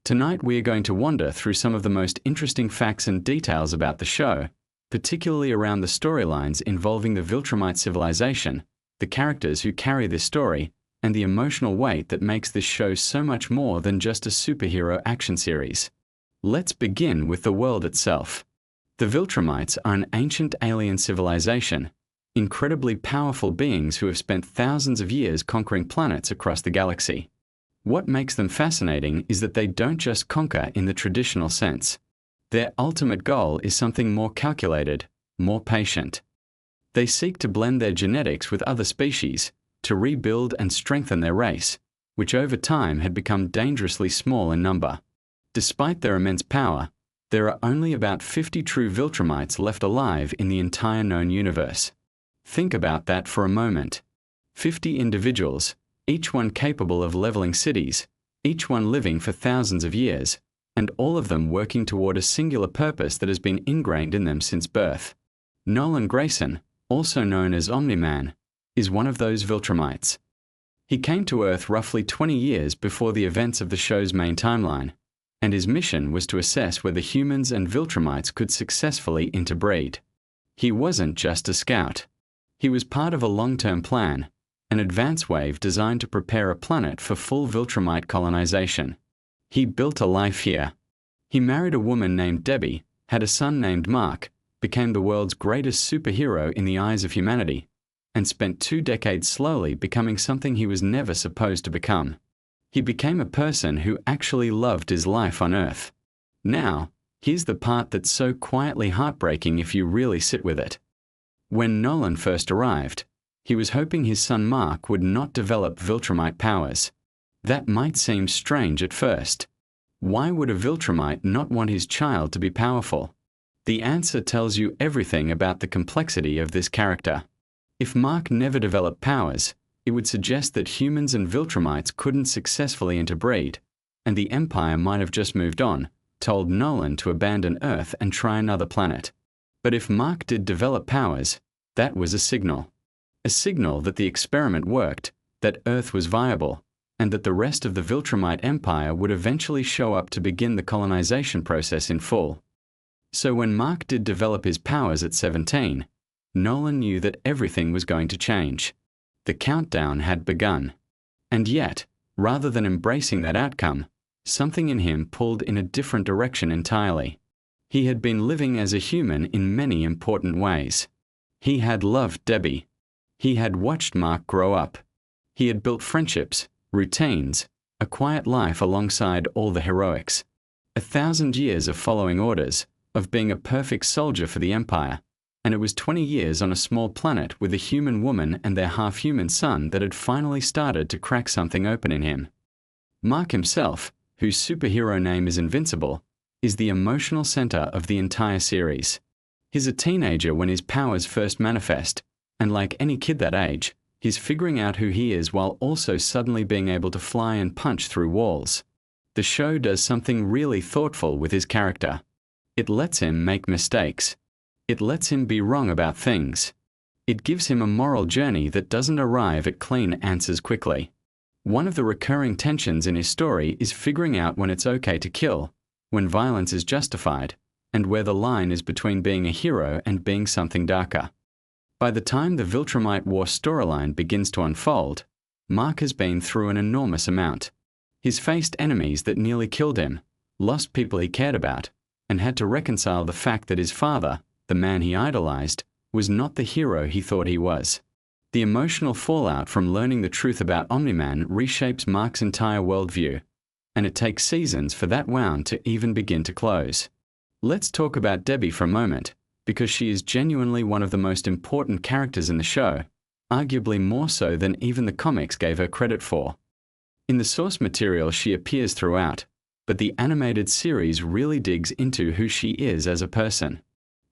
Tonight we are going to wander through some of the most interesting facts and details about the show, particularly around the storylines involving the Viltrumite civilization, the characters who carry this story, and the emotional weight that makes this show so much more than just a superhero action series. Let's begin with the world itself. The Viltrumites are an ancient alien civilization, incredibly powerful beings who have spent thousands of years conquering planets across the galaxy. What makes them fascinating is that they don't just conquer in the traditional sense. Their ultimate goal is something more calculated, more patient. They seek to blend their genetics with other species, to rebuild and strengthen their race, which over time had become dangerously small in number. Despite their immense power, there are only about 50 true Viltrumites left alive in the entire known universe. Think about that for a moment. 50 individuals, each one capable of leveling cities, each one living for thousands of years, and all of them working toward a singular purpose that has been ingrained in them since birth. Nolan Grayson, also known as Omni-Man, is one of those Viltrumites. He came to Earth roughly 20 years before the events of the show's main timeline, and his mission was to assess whether humans and Viltrumites could successfully interbreed. He wasn't just a scout. He was part of a long-term plan, an advance wave designed to prepare a planet for full Viltrumite colonization. He built a life here. He married a woman named Debbie, had a son named Mark, became the world's greatest superhero in the eyes of humanity, and spent 2 decades slowly becoming something he was never supposed to become. He became a person who actually loved his life on Earth. Now, here's the part that's so quietly heartbreaking if you really sit with it. When Nolan first arrived, he was hoping his son Mark would not develop Viltrumite powers. That might seem strange at first. Why would a Viltrumite not want his child to be powerful? The answer tells you everything about the complexity of this character. If Mark never developed powers, it would suggest that humans and Viltrumites couldn't successfully interbreed, and the Empire might have just moved on, told Nolan to abandon Earth and try another planet. But if Mark did develop powers, that was a signal. A signal that the experiment worked, that Earth was viable, and that the rest of the Viltrumite Empire would eventually show up to begin the colonization process in full. So when Mark did develop his powers at 17, Nolan knew that everything was going to change. The countdown had begun. And yet, rather than embracing that outcome, something in him pulled in a different direction entirely. He had been living as a human in many important ways. He had loved Debbie. He had watched Mark grow up. He had built friendships, routines, a quiet life alongside all the heroics. 1,000 years of following orders, of being a perfect soldier for the Empire, and it was 20 years on a small planet with a human woman and their half-human son that had finally started to crack something open in him. Mark himself, whose superhero name is Invincible, is the emotional center of the entire series. He's a teenager when his powers first manifest, and like any kid that age, he's figuring out who he is while also suddenly being able to fly and punch through walls. The show does something really thoughtful with his character. It lets him make mistakes. It lets him be wrong about things. It gives him a moral journey that doesn't arrive at clean answers quickly. One of the recurring tensions in his story is figuring out when it's okay to kill, when violence is justified, and where the line is between being a hero and being something darker. By the time the Viltrumite War storyline begins to unfold, Mark has been through an enormous amount. He's faced enemies that nearly killed him, lost people he cared about, and had to reconcile the fact that his father, the man he idolized, was not the hero he thought he was. The emotional fallout from learning the truth about Omni-Man reshapes Mark's entire worldview, and it takes seasons for that wound to even begin to close. Let's talk about Debbie for a moment, because she is genuinely one of the most important characters in the show, arguably more so than even the comics gave her credit for. In the source material she appears throughout, but the animated series really digs into who she is as a person.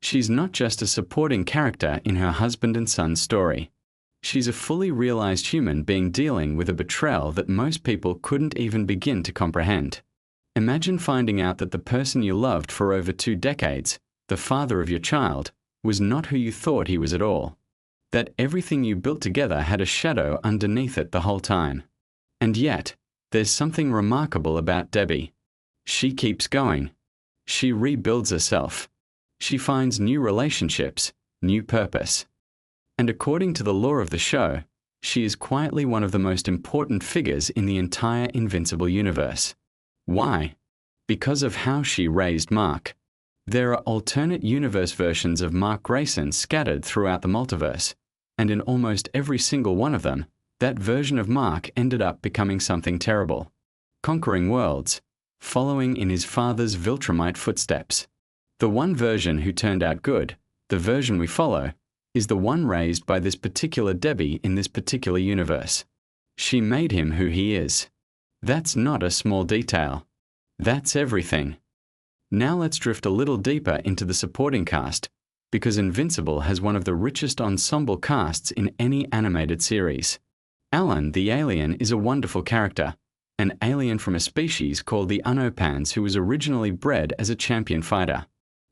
She's not just a supporting character in her husband and son story. She's a fully realized human being dealing with a betrayal that most people couldn't even begin to comprehend. Imagine finding out that the person you loved for over 2 decades, the father of your child, was not who you thought he was at all. That everything you built together had a shadow underneath it the whole time. And yet, there's something remarkable about Debbie. She keeps going. She rebuilds herself. She finds new relationships, new purpose. And according to the lore of the show, she is quietly one of the most important figures in the entire Invincible universe. Why? Because of how she raised Mark. There are alternate universe versions of Mark Grayson scattered throughout the multiverse, and in almost every single one of them, that version of Mark ended up becoming something terrible, conquering worlds, following in his father's Viltrumite footsteps. The one version who turned out good, the version we follow, is the one raised by this particular Debbie in this particular universe. She made him who he is. That's not a small detail. That's everything. Now let's drift a little deeper into the supporting cast, because Invincible has one of the richest ensemble casts in any animated series. Alan the alien is a wonderful character, an alien from a species called the Unopans who was originally bred as a champion fighter.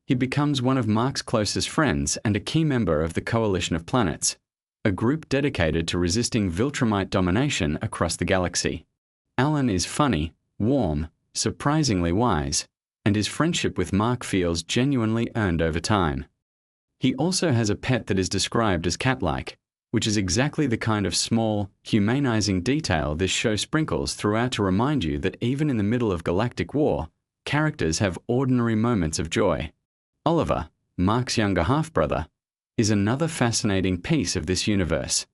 He becomes one of Mark's closest friends and a key member of the Coalition of Planets, a group dedicated to resisting Viltrumite domination across the galaxy. Alan is funny, warm, surprisingly wise, and his friendship with Mark feels genuinely earned over time. He also has a pet that is described as cat-like, which is exactly the kind of small, humanizing detail this show sprinkles throughout to remind you that even in the middle of galactic war, characters have ordinary moments of joy. Oliver, Mark's younger half-brother, is another fascinating piece of this universe.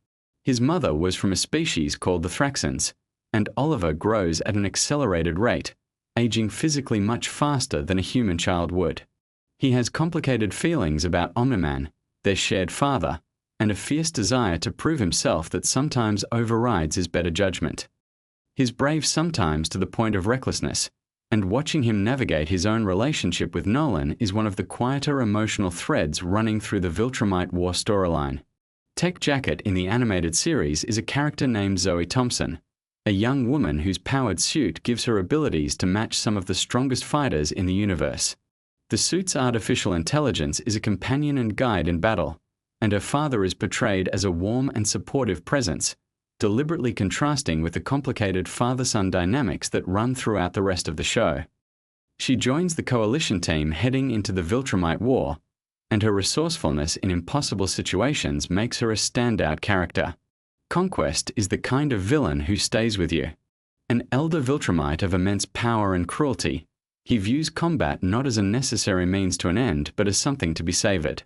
His mother was from a species called the Thraxans, and Oliver grows at an accelerated rate, aging physically much faster than a human child would. He has complicated feelings about Omni-Man, their shared father, and a fierce desire to prove himself that sometimes overrides his better judgment. He's brave sometimes to the point of recklessness, and watching him navigate his own relationship with Nolan is one of the quieter emotional threads running through the Viltrumite War storyline. Tech Jacket in the animated series is a character named Zoe Thompson, a young woman whose powered suit gives her abilities to match some of the strongest fighters in the universe. The suit's artificial intelligence is a companion and guide in battle, and her father is portrayed as a warm and supportive presence, deliberately contrasting with the complicated father-son dynamics that run throughout the rest of the show. She joins the coalition team heading into the Viltrumite War, and her resourcefulness in impossible situations makes her a standout character. Conquest is the kind of villain who stays with you. An elder Viltrumite of immense power and cruelty, he views combat not as a necessary means to an end, but as something to be savored.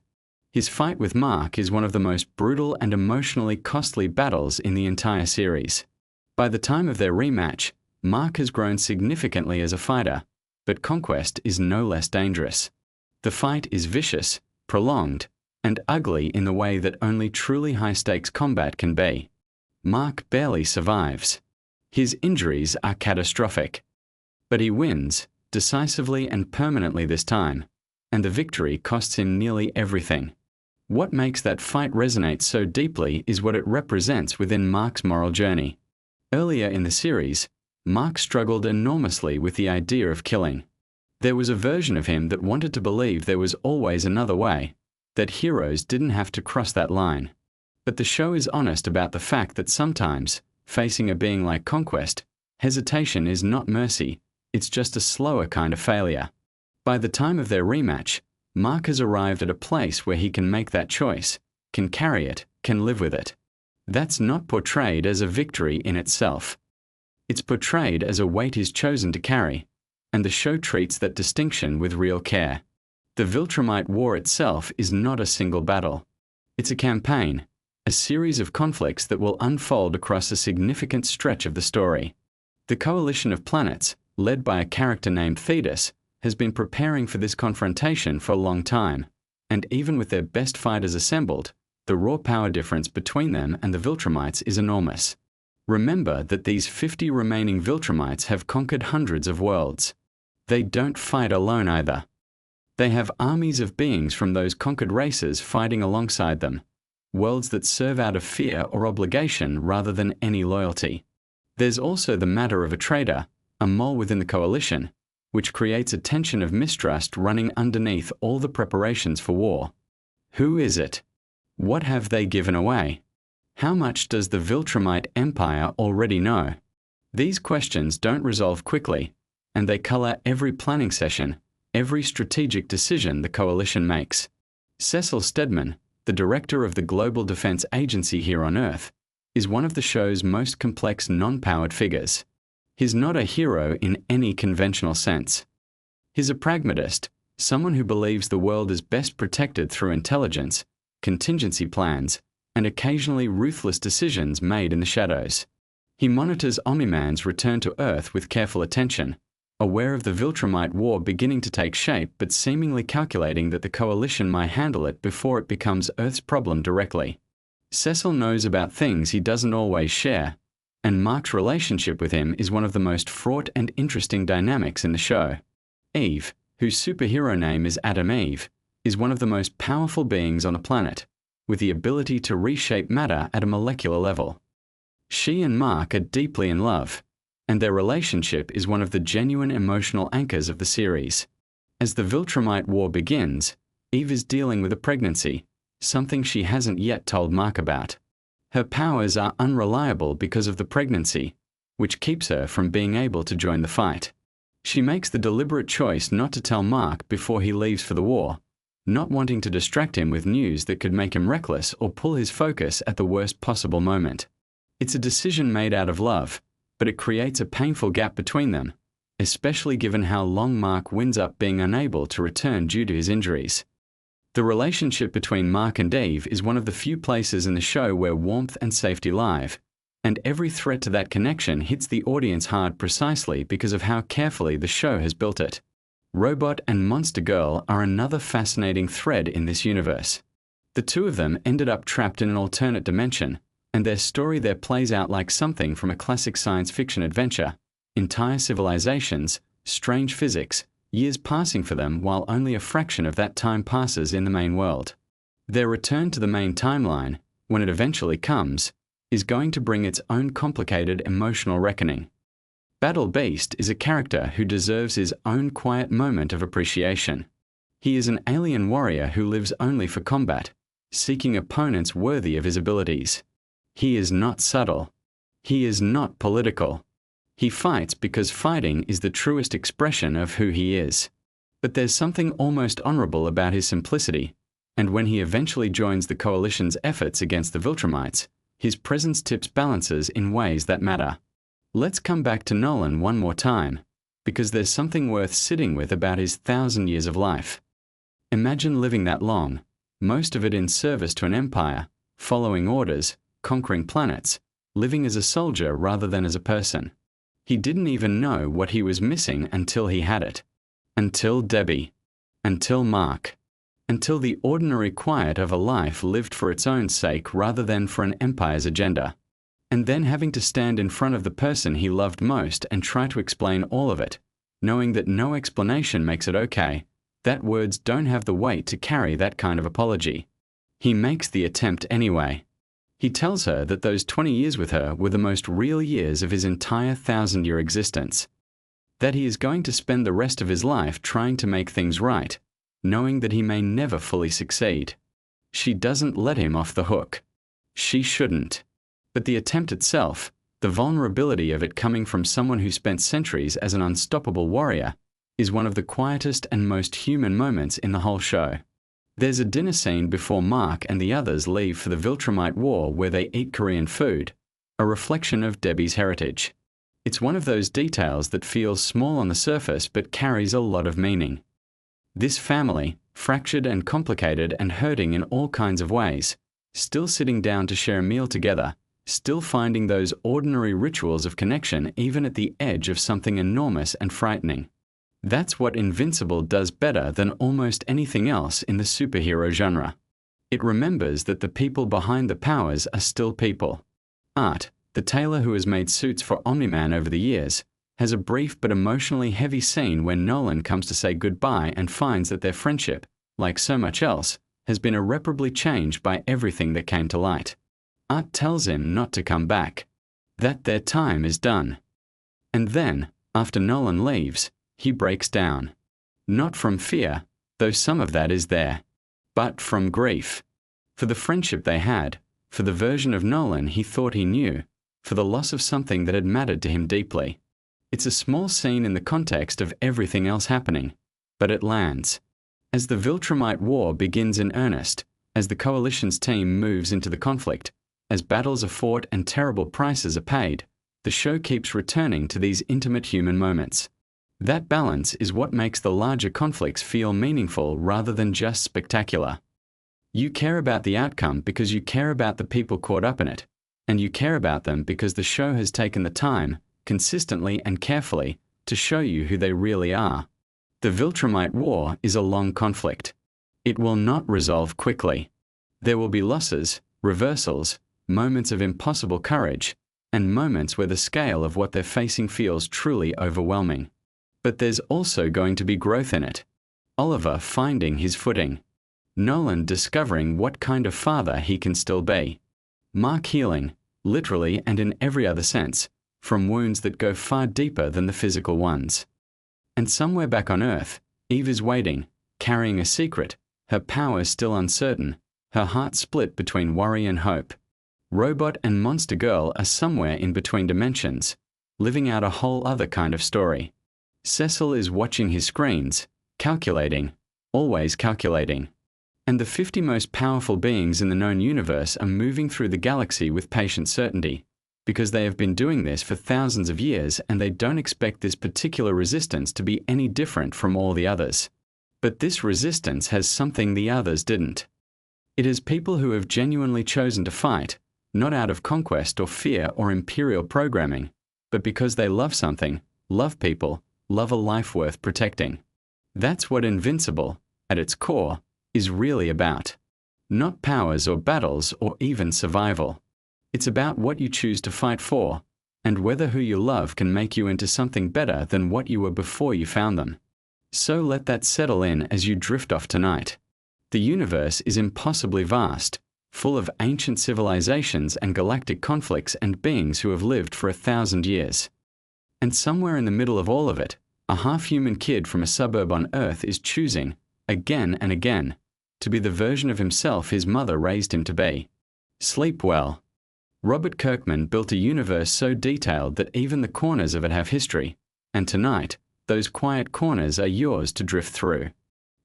His fight with Mark is one of the most brutal and emotionally costly battles in the entire series. By the time of their rematch, Mark has grown significantly as a fighter, but Conquest is no less dangerous. The fight is vicious, prolonged, and ugly in the way that only truly high-stakes combat can be. Mark barely survives. His injuries are catastrophic. But he wins, decisively and permanently this time, and the victory costs him nearly everything. What makes that fight resonate so deeply is what it represents within Mark's moral journey. Earlier in the series, Mark struggled enormously with the idea of killing. There was a version of him that wanted to believe there was always another way, that heroes didn't have to cross that line. But the show is honest about the fact that sometimes, facing a being like Conquest, hesitation is not mercy, it's just a slower kind of failure. By the time of their rematch, Mark has arrived at a place where he can make that choice, can carry it, can live with it. That's not portrayed as a victory in itself. It's portrayed as a weight he's chosen to carry, and the show treats that distinction with real care. The Viltrumite War itself is not a single battle. It's a campaign, a series of conflicts that will unfold across a significant stretch of the story. The coalition of planets, led by a character named Thetis, has been preparing for this confrontation for a long time, and even with their best fighters assembled, the raw power difference between them and the Viltrumites is enormous. Remember that these 50 remaining Viltrumites have conquered hundreds of worlds. They don't fight alone either. They have armies of beings from those conquered races fighting alongside them, worlds that serve out of fear or obligation rather than any loyalty. There's also the matter of a traitor, a mole within the coalition, which creates a tension of mistrust running underneath all the preparations for war. Who is it? What have they given away? How much does the Viltrumite Empire already know? These questions don't resolve quickly, and they color every planning session, every strategic decision the coalition makes. Cecil Stedman, the director of the Global Defense Agency here on Earth, is one of the show's most complex non-powered figures. He's not a hero in any conventional sense. He's a pragmatist, someone who believes the world is best protected through intelligence, contingency plans, and occasionally ruthless decisions made in the shadows. He monitors Omni-Man's return to Earth with careful attention, aware of the Viltrumite War beginning to take shape but seemingly calculating that the coalition might handle it before it becomes Earth's problem directly. Cecil knows about things he doesn't always share, and Mark's relationship with him is one of the most fraught and interesting dynamics in the show. Eve, whose superhero name is Adam Eve, is one of the most powerful beings on the planet, with the ability to reshape matter at a molecular level. She and Mark are deeply in love, and their relationship is one of the genuine emotional anchors of the series. As the Viltrumite War begins, Eve is dealing with a pregnancy, something she hasn't yet told Mark about. Her powers are unreliable because of the pregnancy, which keeps her from being able to join the fight. She makes the deliberate choice not to tell Mark before he leaves for the war, not wanting to distract him with news that could make him reckless or pull his focus at the worst possible moment. It's a decision made out of love, but it creates a painful gap between them, especially given how long Mark winds up being unable to return due to his injuries. The relationship between Mark and Eve is one of the few places in the show where warmth and safety live, and every threat to that connection hits the audience hard precisely because of how carefully the show has built it. Robot and Monster Girl are another fascinating thread in this universe. The two of them ended up trapped in an alternate dimension, and their story there plays out like something from a classic science fiction adventure. Entire civilizations, strange physics, years passing for them while only a fraction of that time passes in the main world. Their return to the main timeline, when it eventually comes, is going to bring its own complicated emotional reckoning. Battle Beast is a character who deserves his own quiet moment of appreciation. He is an alien warrior who lives only for combat, seeking opponents worthy of his abilities. He is not subtle. He is not political. He fights because fighting is the truest expression of who he is. But there's something almost honorable about his simplicity, and when he eventually joins the Coalition's efforts against the Viltrumites, his presence tips balances in ways that matter. Let's come back to Nolan one more time, because there's something worth sitting with about his 1,000 years of life. Imagine living that long, most of it in service to an empire, following orders, conquering planets, living as a soldier rather than as a person. He didn't even know what he was missing until he had it. Until Debbie. Until Mark. Until the ordinary quiet of a life lived for its own sake rather than for an empire's agenda. And then having to stand in front of the person he loved most and try to explain all of it, knowing that no explanation makes it okay, that words don't have the weight to carry that kind of apology. He makes the attempt anyway. He tells her that those 20 years with her were the most real years of his entire 1,000-year existence. That he is going to spend the rest of his life trying to make things right, knowing that he may never fully succeed. She doesn't let him off the hook. She shouldn't. But the attempt itself, the vulnerability of it coming from someone who spent centuries as an unstoppable warrior, is one of the quietest and most human moments in the whole show. There's a dinner scene before Mark and the others leave for the Viltrumite War where they eat Korean food, a reflection of Debbie's heritage. It's one of those details that feels small on the surface but carries a lot of meaning. This family, fractured and complicated and hurting in all kinds of ways, still sitting down to share a meal together, still finding those ordinary rituals of connection even at the edge of something enormous and frightening. That's what Invincible does better than almost anything else in the superhero genre. It remembers that the people behind the powers are still people. Art, the tailor who has made suits for Omni-Man over the years, has a brief but emotionally heavy scene when Nolan comes to say goodbye and finds that their friendship, like so much else, has been irreparably changed by everything that came to light. Art tells him not to come back, that their time is done. And then, after Nolan leaves, he breaks down. Not from fear, though some of that is there, but from grief. For the friendship they had, for the version of Nolan he thought he knew, for the loss of something that had mattered to him deeply. It's a small scene in the context of everything else happening, but it lands. As the Viltrumite War begins in earnest, as the Coalition's team moves into the conflict, as battles are fought and terrible prices are paid, the show keeps returning to these intimate human moments. That balance is what makes the larger conflicts feel meaningful rather than just spectacular. You care about the outcome because you care about the people caught up in it, and you care about them because the show has taken the time, consistently and carefully, to show you who they really are. The Viltrumite War is a long conflict. It will not resolve quickly. There will be losses, reversals, moments of impossible courage, and moments where the scale of what they're facing feels truly overwhelming. But there's also going to be growth in it. Oliver finding his footing. Nolan discovering what kind of father he can still be. Mark healing, literally and in every other sense, from wounds that go far deeper than the physical ones. And somewhere back on Earth, Eve is waiting, carrying a secret, her powers still uncertain, her heart split between worry and hope. Robot and Monster Girl are somewhere in between dimensions, living out a whole other kind of story. Cecil is watching his screens, calculating, always calculating. And the 50 most powerful beings in the known universe are moving through the galaxy with patient certainty, because they have been doing this for thousands of years and they don't expect this particular resistance to be any different from all the others. But this resistance has something the others didn't. It is people who have genuinely chosen to fight, not out of conquest or fear or imperial programming, but because they love something, love people, love a life worth protecting. That's what Invincible, at its core, is really about. Not powers or battles or even survival. It's about what you choose to fight for, and whether who you love can make you into something better than what you were before you found them. So let that settle in as you drift off tonight. The universe is impossibly vast, full of ancient civilizations and galactic conflicts and beings who have lived for 1,000 years. And somewhere in the middle of all of it, a half-human kid from a suburb on Earth is choosing, again and again, to be the version of himself his mother raised him to be. Sleep well. Robert Kirkman built a universe so detailed that even the corners of it have history, and tonight, those quiet corners are yours to drift through.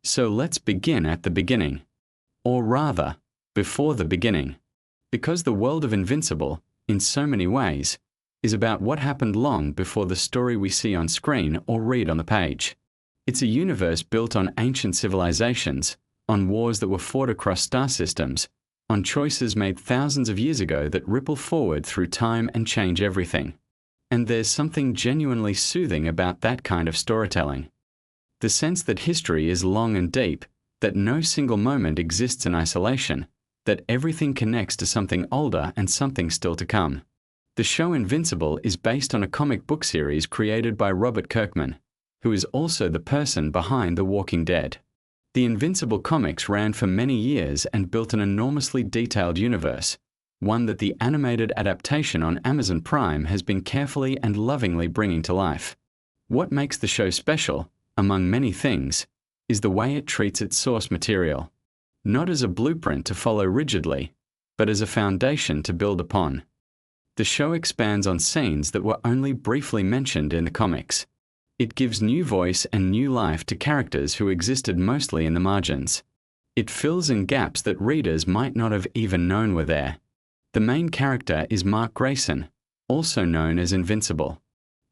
So let's begin at the beginning. Or rather, before the beginning. Because the world of Invincible, in so many ways, is about what happened long before the story we see on screen or read on the page. It's a universe built on ancient civilizations, on wars that were fought across star systems, on choices made thousands of years ago that ripple forward through time and change everything. And there's something genuinely soothing about that kind of storytelling. The sense that history is long and deep, that no single moment exists in isolation, that everything connects to something older and something still to come. The show Invincible is based on a comic book series created by Robert Kirkman, who is also the person behind The Walking Dead. The Invincible comics ran for many years and built an enormously detailed universe, one that the animated adaptation on Amazon Prime has been carefully and lovingly bringing to life. What makes the show special, among many things, is the way it treats its source material, not as a blueprint to follow rigidly, but as a foundation to build upon. The show expands on scenes that were only briefly mentioned in the comics. It gives new voice and new life to characters who existed mostly in the margins. It fills in gaps that readers might not have even known were there. The main character is Mark Grayson, also known as Invincible.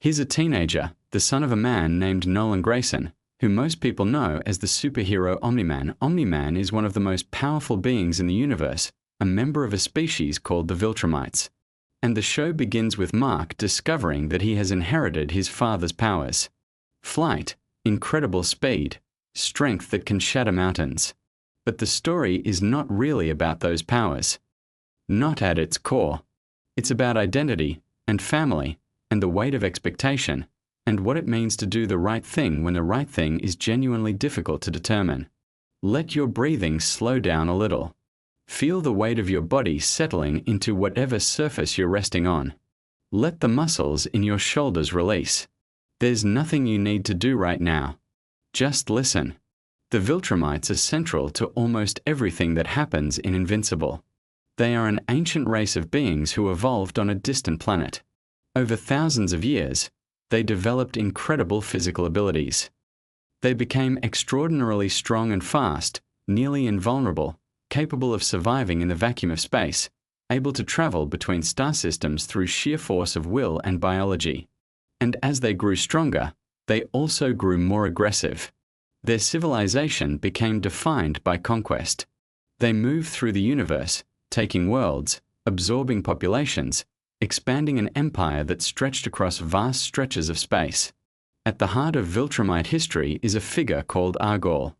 He's a teenager, the son of a man named Nolan Grayson, who most people know as the superhero Omni-Man. Omni-Man is one of the most powerful beings in the universe, a member of a species called the Viltrumites. And the show begins with Mark discovering that he has inherited his father's powers. Flight, incredible speed, strength that can shatter mountains. But the story is not really about those powers. Not at its core. It's about identity and family and the weight of expectation and what it means to do the right thing when the right thing is genuinely difficult to determine. Let your breathing slow down a little. Feel the weight of your body settling into whatever surface you're resting on. Let the muscles in your shoulders release. There's nothing you need to do right now. Just listen. The Viltrumites are central to almost everything that happens in Invincible. They are an ancient race of beings who evolved on a distant planet. Over thousands of years, they developed incredible physical abilities. They became extraordinarily strong and fast, nearly invulnerable, capable of surviving in the vacuum of space, able to travel between star systems through sheer force of will and biology. And as they grew stronger, they also grew more aggressive. Their civilization became defined by conquest. They moved through the universe, taking worlds, absorbing populations, expanding an empire that stretched across vast stretches of space. At the heart of Viltrumite history is a figure called Argol.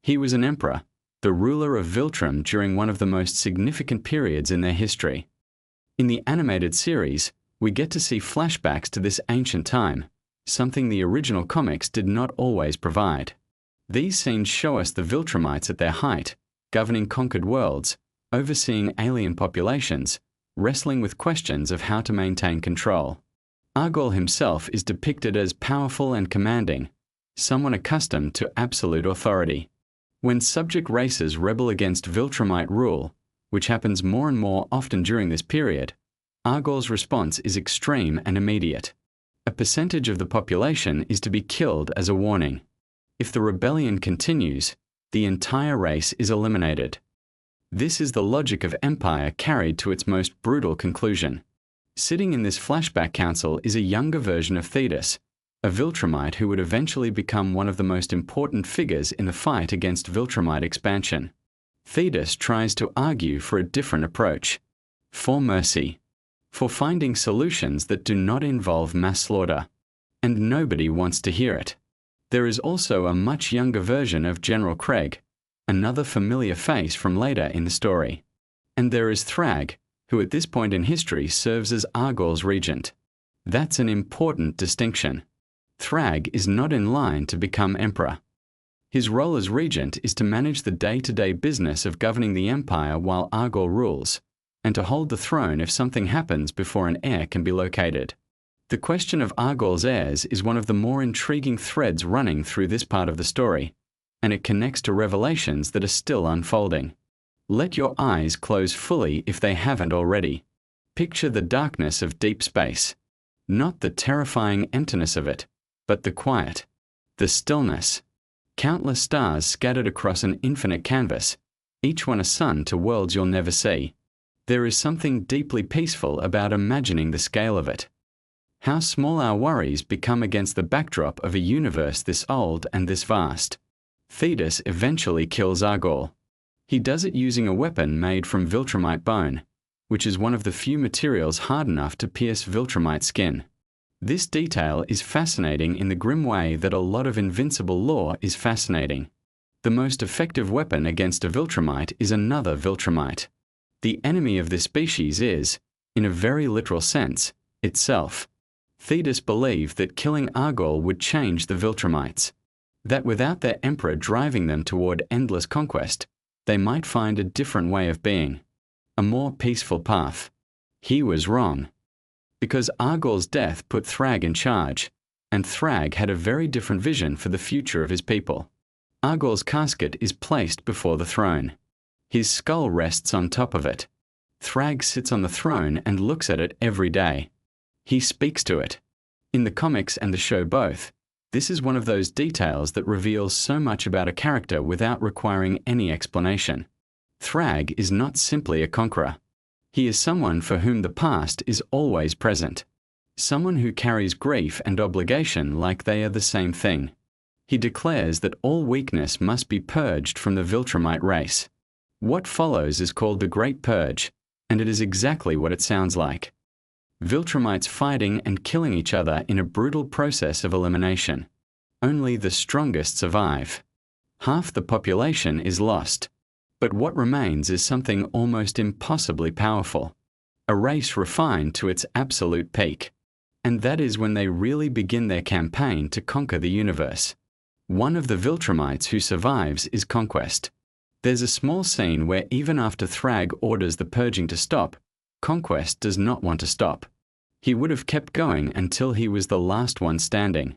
He was an emperor, the ruler of Viltrum during one of the most significant periods in their history. In the animated series, we get to see flashbacks to this ancient time, something the original comics did not always provide. These scenes show us the Viltrumites at their height, governing conquered worlds, overseeing alien populations, wrestling with questions of how to maintain control. Argol himself is depicted as powerful and commanding, someone accustomed to absolute authority. When subject races rebel against Viltrumite rule, which happens more and more often during this period, Argol's response is extreme and immediate. A percentage of the population is to be killed as a warning. If the rebellion continues, the entire race is eliminated. This is the logic of empire carried to its most brutal conclusion. Sitting in this flashback council is a younger version of Thetis, a Viltrumite who would eventually become one of the most important figures in the fight against Viltrumite expansion. Thetis tries to argue for a different approach. For mercy. For finding solutions that do not involve mass slaughter. And nobody wants to hear it. There is also a much younger version of General Craig, another familiar face from later in the story. And there is Thrag, who at this point in history serves as Argol's regent. That's an important distinction. Thrag is not in line to become emperor. His role as regent is to manage the day-to-day business of governing the empire while Argol rules, and to hold the throne if something happens before an heir can be located. The question of Argol's heirs is one of the more intriguing threads running through this part of the story, and it connects to revelations that are still unfolding. Let your eyes close fully if they haven't already. Picture the darkness of deep space. Not the terrifying emptiness of it, but the quiet, the stillness. Countless stars scattered across an infinite canvas, each one a sun to worlds you'll never see. There is something deeply peaceful about imagining the scale of it. How small our worries become against the backdrop of a universe this old and this vast. Thetis eventually kills Argol. He does it using a weapon made from Viltrumite bone, which is one of the few materials hard enough to pierce Viltrumite skin. This detail is fascinating in the grim way that a lot of Invincible lore is fascinating. The most effective weapon against a Viltrumite is another Viltrumite. The enemy of this species is, in a very literal sense, itself. Thetis believed that killing Argol would change the Viltrumites, that without their emperor driving them toward endless conquest, they might find a different way of being, a more peaceful path. He was wrong. Because Argol's death put Thrag in charge, and Thrag had a very different vision for the future of his people. Argol's casket is placed before the throne. His skull rests on top of it. Thrag sits on the throne and looks at it every day. He speaks to it. In the comics and the show both, this is one of those details that reveals so much about a character without requiring any explanation. Thrag is not simply a conqueror. He is someone for whom the past is always present. Someone who carries grief and obligation like they are the same thing. He declares that all weakness must be purged from the Viltrumite race. What follows is called the Great Purge, and it is exactly what it sounds like. Viltrumites fighting and killing each other in a brutal process of elimination. Only the strongest survive. Half the population is lost. But what remains is something almost impossibly powerful. A race refined to its absolute peak. And that is when they really begin their campaign to conquer the universe. One of the Viltrumites who survives is Conquest. There's a small scene where even after Thrag orders the purging to stop, Conquest does not want to stop. He would have kept going until he was the last one standing.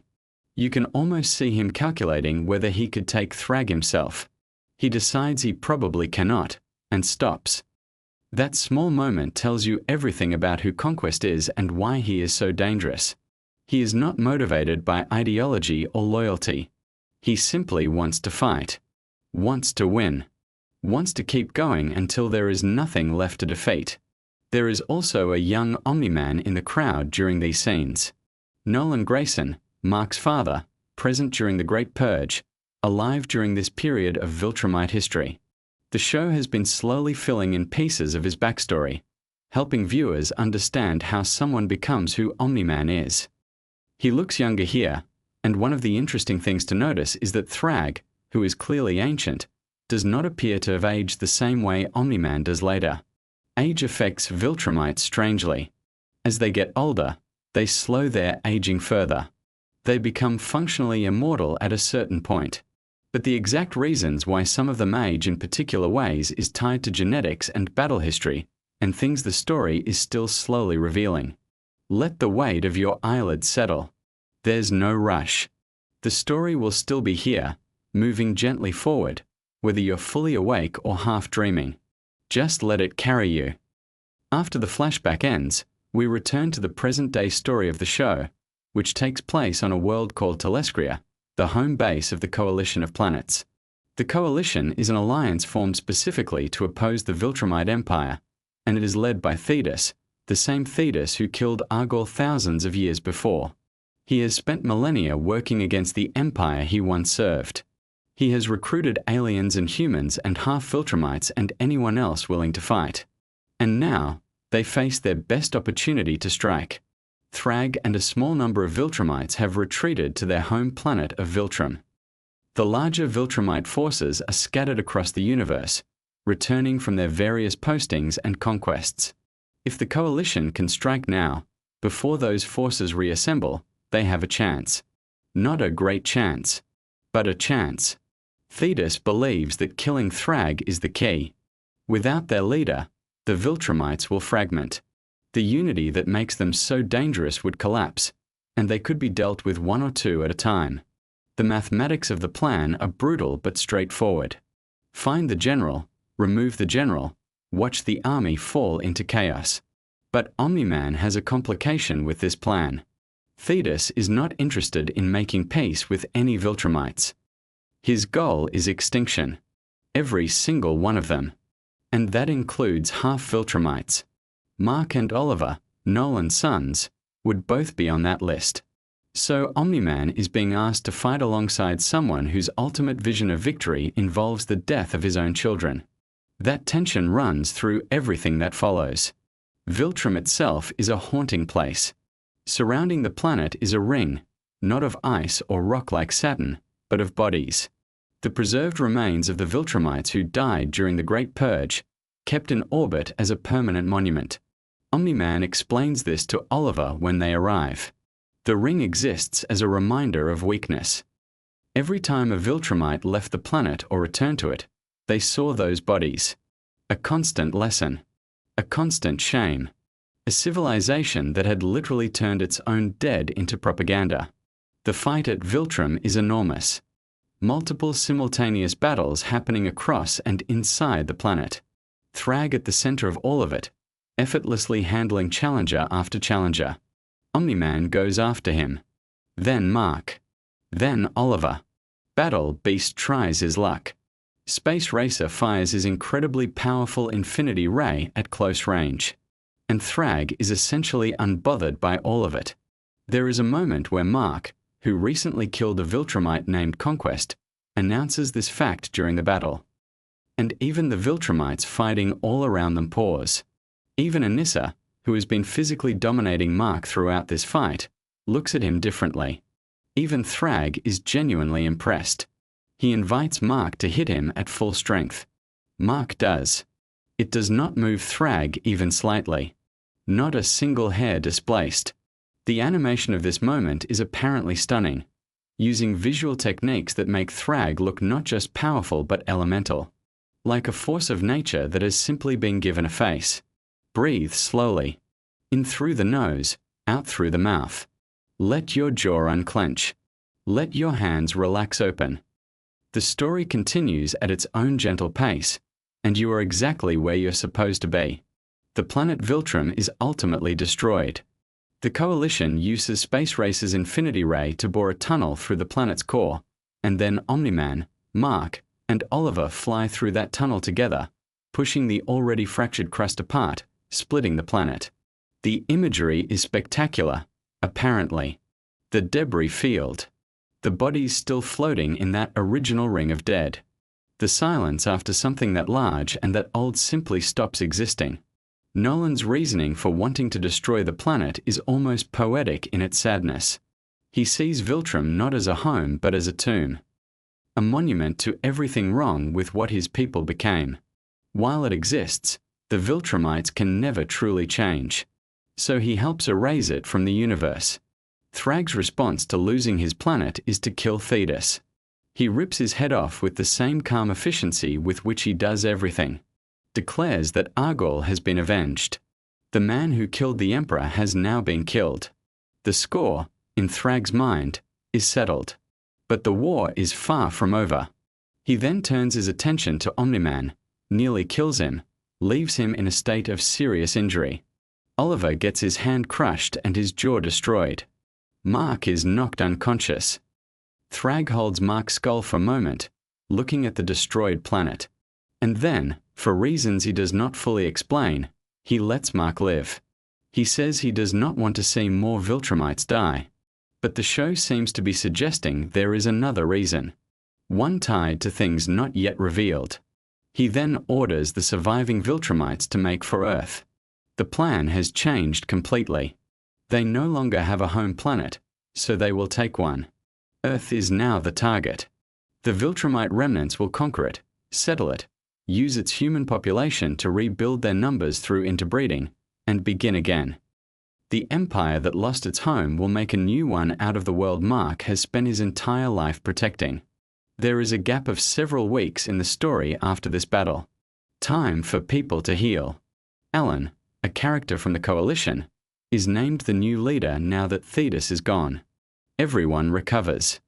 You can almost see him calculating whether he could take Thrag himself. He decides he probably cannot, and stops. That small moment tells you everything about who Conquest is and why he is so dangerous. He is not motivated by ideology or loyalty. He simply wants to fight, wants to win, wants to keep going until there is nothing left to defeat. There is also a young Omni-Man in the crowd during these scenes. Nolan Grayson, Mark's father, present during the Great Purge, alive during this period of Viltrumite history. The show has been slowly filling in pieces of his backstory, helping viewers understand how someone becomes who Omni-Man is. He looks younger here, and one of the interesting things to notice is that Thrag, who is clearly ancient, does not appear to have aged the same way Omni-Man does later. Age affects Viltrumites strangely. As they get older, they slow their aging further. They become functionally immortal at a certain point. But the exact reasons why some of them age in particular ways is tied to genetics and battle history, and things the story is still slowly revealing. Let the weight of your eyelids settle. There's no rush. The story will still be here, moving gently forward, whether you're fully awake or half dreaming. Just let it carry you. After the flashback ends, we return to the present-day story of the show, which takes place on a world called Telescria, the home base of the Coalition of Planets. The Coalition is an alliance formed specifically to oppose the Viltrumite Empire, and it is led by Thetis, the same Thetis who killed Argol thousands of years before. He has spent millennia working against the empire he once served. He has recruited aliens and humans and half-Viltrumites and anyone else willing to fight. And now, they face their best opportunity to strike. Thrag and a small number of Viltrumites have retreated to their home planet of Viltrum. The larger Viltrumite forces are scattered across the universe, returning from their various postings and conquests. If the Coalition can strike now, before those forces reassemble, they have a chance. Not a great chance, but a chance. Thetis believes that killing Thrag is the key. Without their leader, the Viltrumites will fragment. The unity that makes them so dangerous would collapse, and they could be dealt with one or two at a time. The mathematics of the plan are brutal but straightforward. Find the general, remove the general, watch the army fall into chaos. But Omni-Man has a complication with this plan. Thetis is not interested in making peace with any Viltrumites. His goal is extinction. Every single one of them. And that includes half Viltrumites. Mark and Oliver, Nolan's sons, would both be on that list. So Omni-Man is being asked to fight alongside someone whose ultimate vision of victory involves the death of his own children. That tension runs through everything that follows. Viltrum itself is a haunting place. Surrounding the planet is a ring, not of ice or rock like Saturn, but of bodies. The preserved remains of the Viltrumites who died during the Great Purge, kept in orbit as a permanent monument. Omni-Man explains this to Oliver when they arrive. The ring exists as a reminder of weakness. Every time a Viltrumite left the planet or returned to it, they saw those bodies. A constant lesson. A constant shame. A civilization that had literally turned its own dead into propaganda. The fight at Viltrum is enormous. Multiple simultaneous battles happening across and inside the planet. Thrag at the center of all of it, effortlessly handling challenger after challenger. Omni-Man goes after him. Then Mark. Then Oliver. Battle Beast tries his luck. Space Racer fires his incredibly powerful Infinity Ray at close range. And Thrag is essentially unbothered by all of it. There is a moment where Mark, who recently killed a Viltrumite named Conquest, announces this fact during the battle. And even the Viltrumites fighting all around them pause. Even Anissa, who has been physically dominating Mark throughout this fight, looks at him differently. Even Thrag is genuinely impressed. He invites Mark to hit him at full strength. Mark does. It does not move Thrag even slightly. Not a single hair displaced. The animation of this moment is apparently stunning, using visual techniques that make Thrag look not just powerful but elemental. Like a force of nature that has simply been given a face. Breathe slowly. In through the nose, out through the mouth. Let your jaw unclench. Let your hands relax open. The story continues at its own gentle pace, and you are exactly where you're supposed to be. The planet Viltrum is ultimately destroyed. The Coalition uses Space Racer's Infinity Ray to bore a tunnel through the planet's core, and then Omni-Man, Mark, and Oliver fly through that tunnel together, pushing the already fractured crust apart, splitting the planet. The imagery is spectacular, apparently. The debris field. The bodies still floating in that original ring of dead. The silence after something that large and that old simply stops existing. Nolan's reasoning for wanting to destroy the planet is almost poetic in its sadness. He sees Viltrum not as a home but as a tomb. A monument to everything wrong with what his people became. While it exists, the Viltrumites can never truly change. So he helps erase it from the universe. Thrag's response to losing his planet is to kill Thetis. He rips his head off with the same calm efficiency with which he does everything. Declares that Argol has been avenged. The man who killed the Emperor has now been killed. The score, in Thrag's mind, is settled. But the war is far from over. He then turns his attention to Omni-Man, nearly kills him, leaves him in a state of serious injury. Oliver gets his hand crushed and his jaw destroyed. Mark is knocked unconscious. Thrag holds Mark's skull for a moment, looking at the destroyed planet. And then, for reasons he does not fully explain, he lets Mark live. He says he does not want to see more Viltrumites die. But the show seems to be suggesting there is another reason. One tied to things not yet revealed. He then orders the surviving Viltrumites to make for Earth. The plan has changed completely. They no longer have a home planet, so they will take one. Earth is now the target. The Viltrumite remnants will conquer it, settle it, use its human population to rebuild their numbers through interbreeding, and begin again. The empire that lost its home will make a new one out of the world Mark has spent his entire life protecting. There is a gap of several weeks in the story after this battle. Time for people to heal. Alan, a character from the Coalition, is named the new leader now that Thetis is gone. Everyone recovers.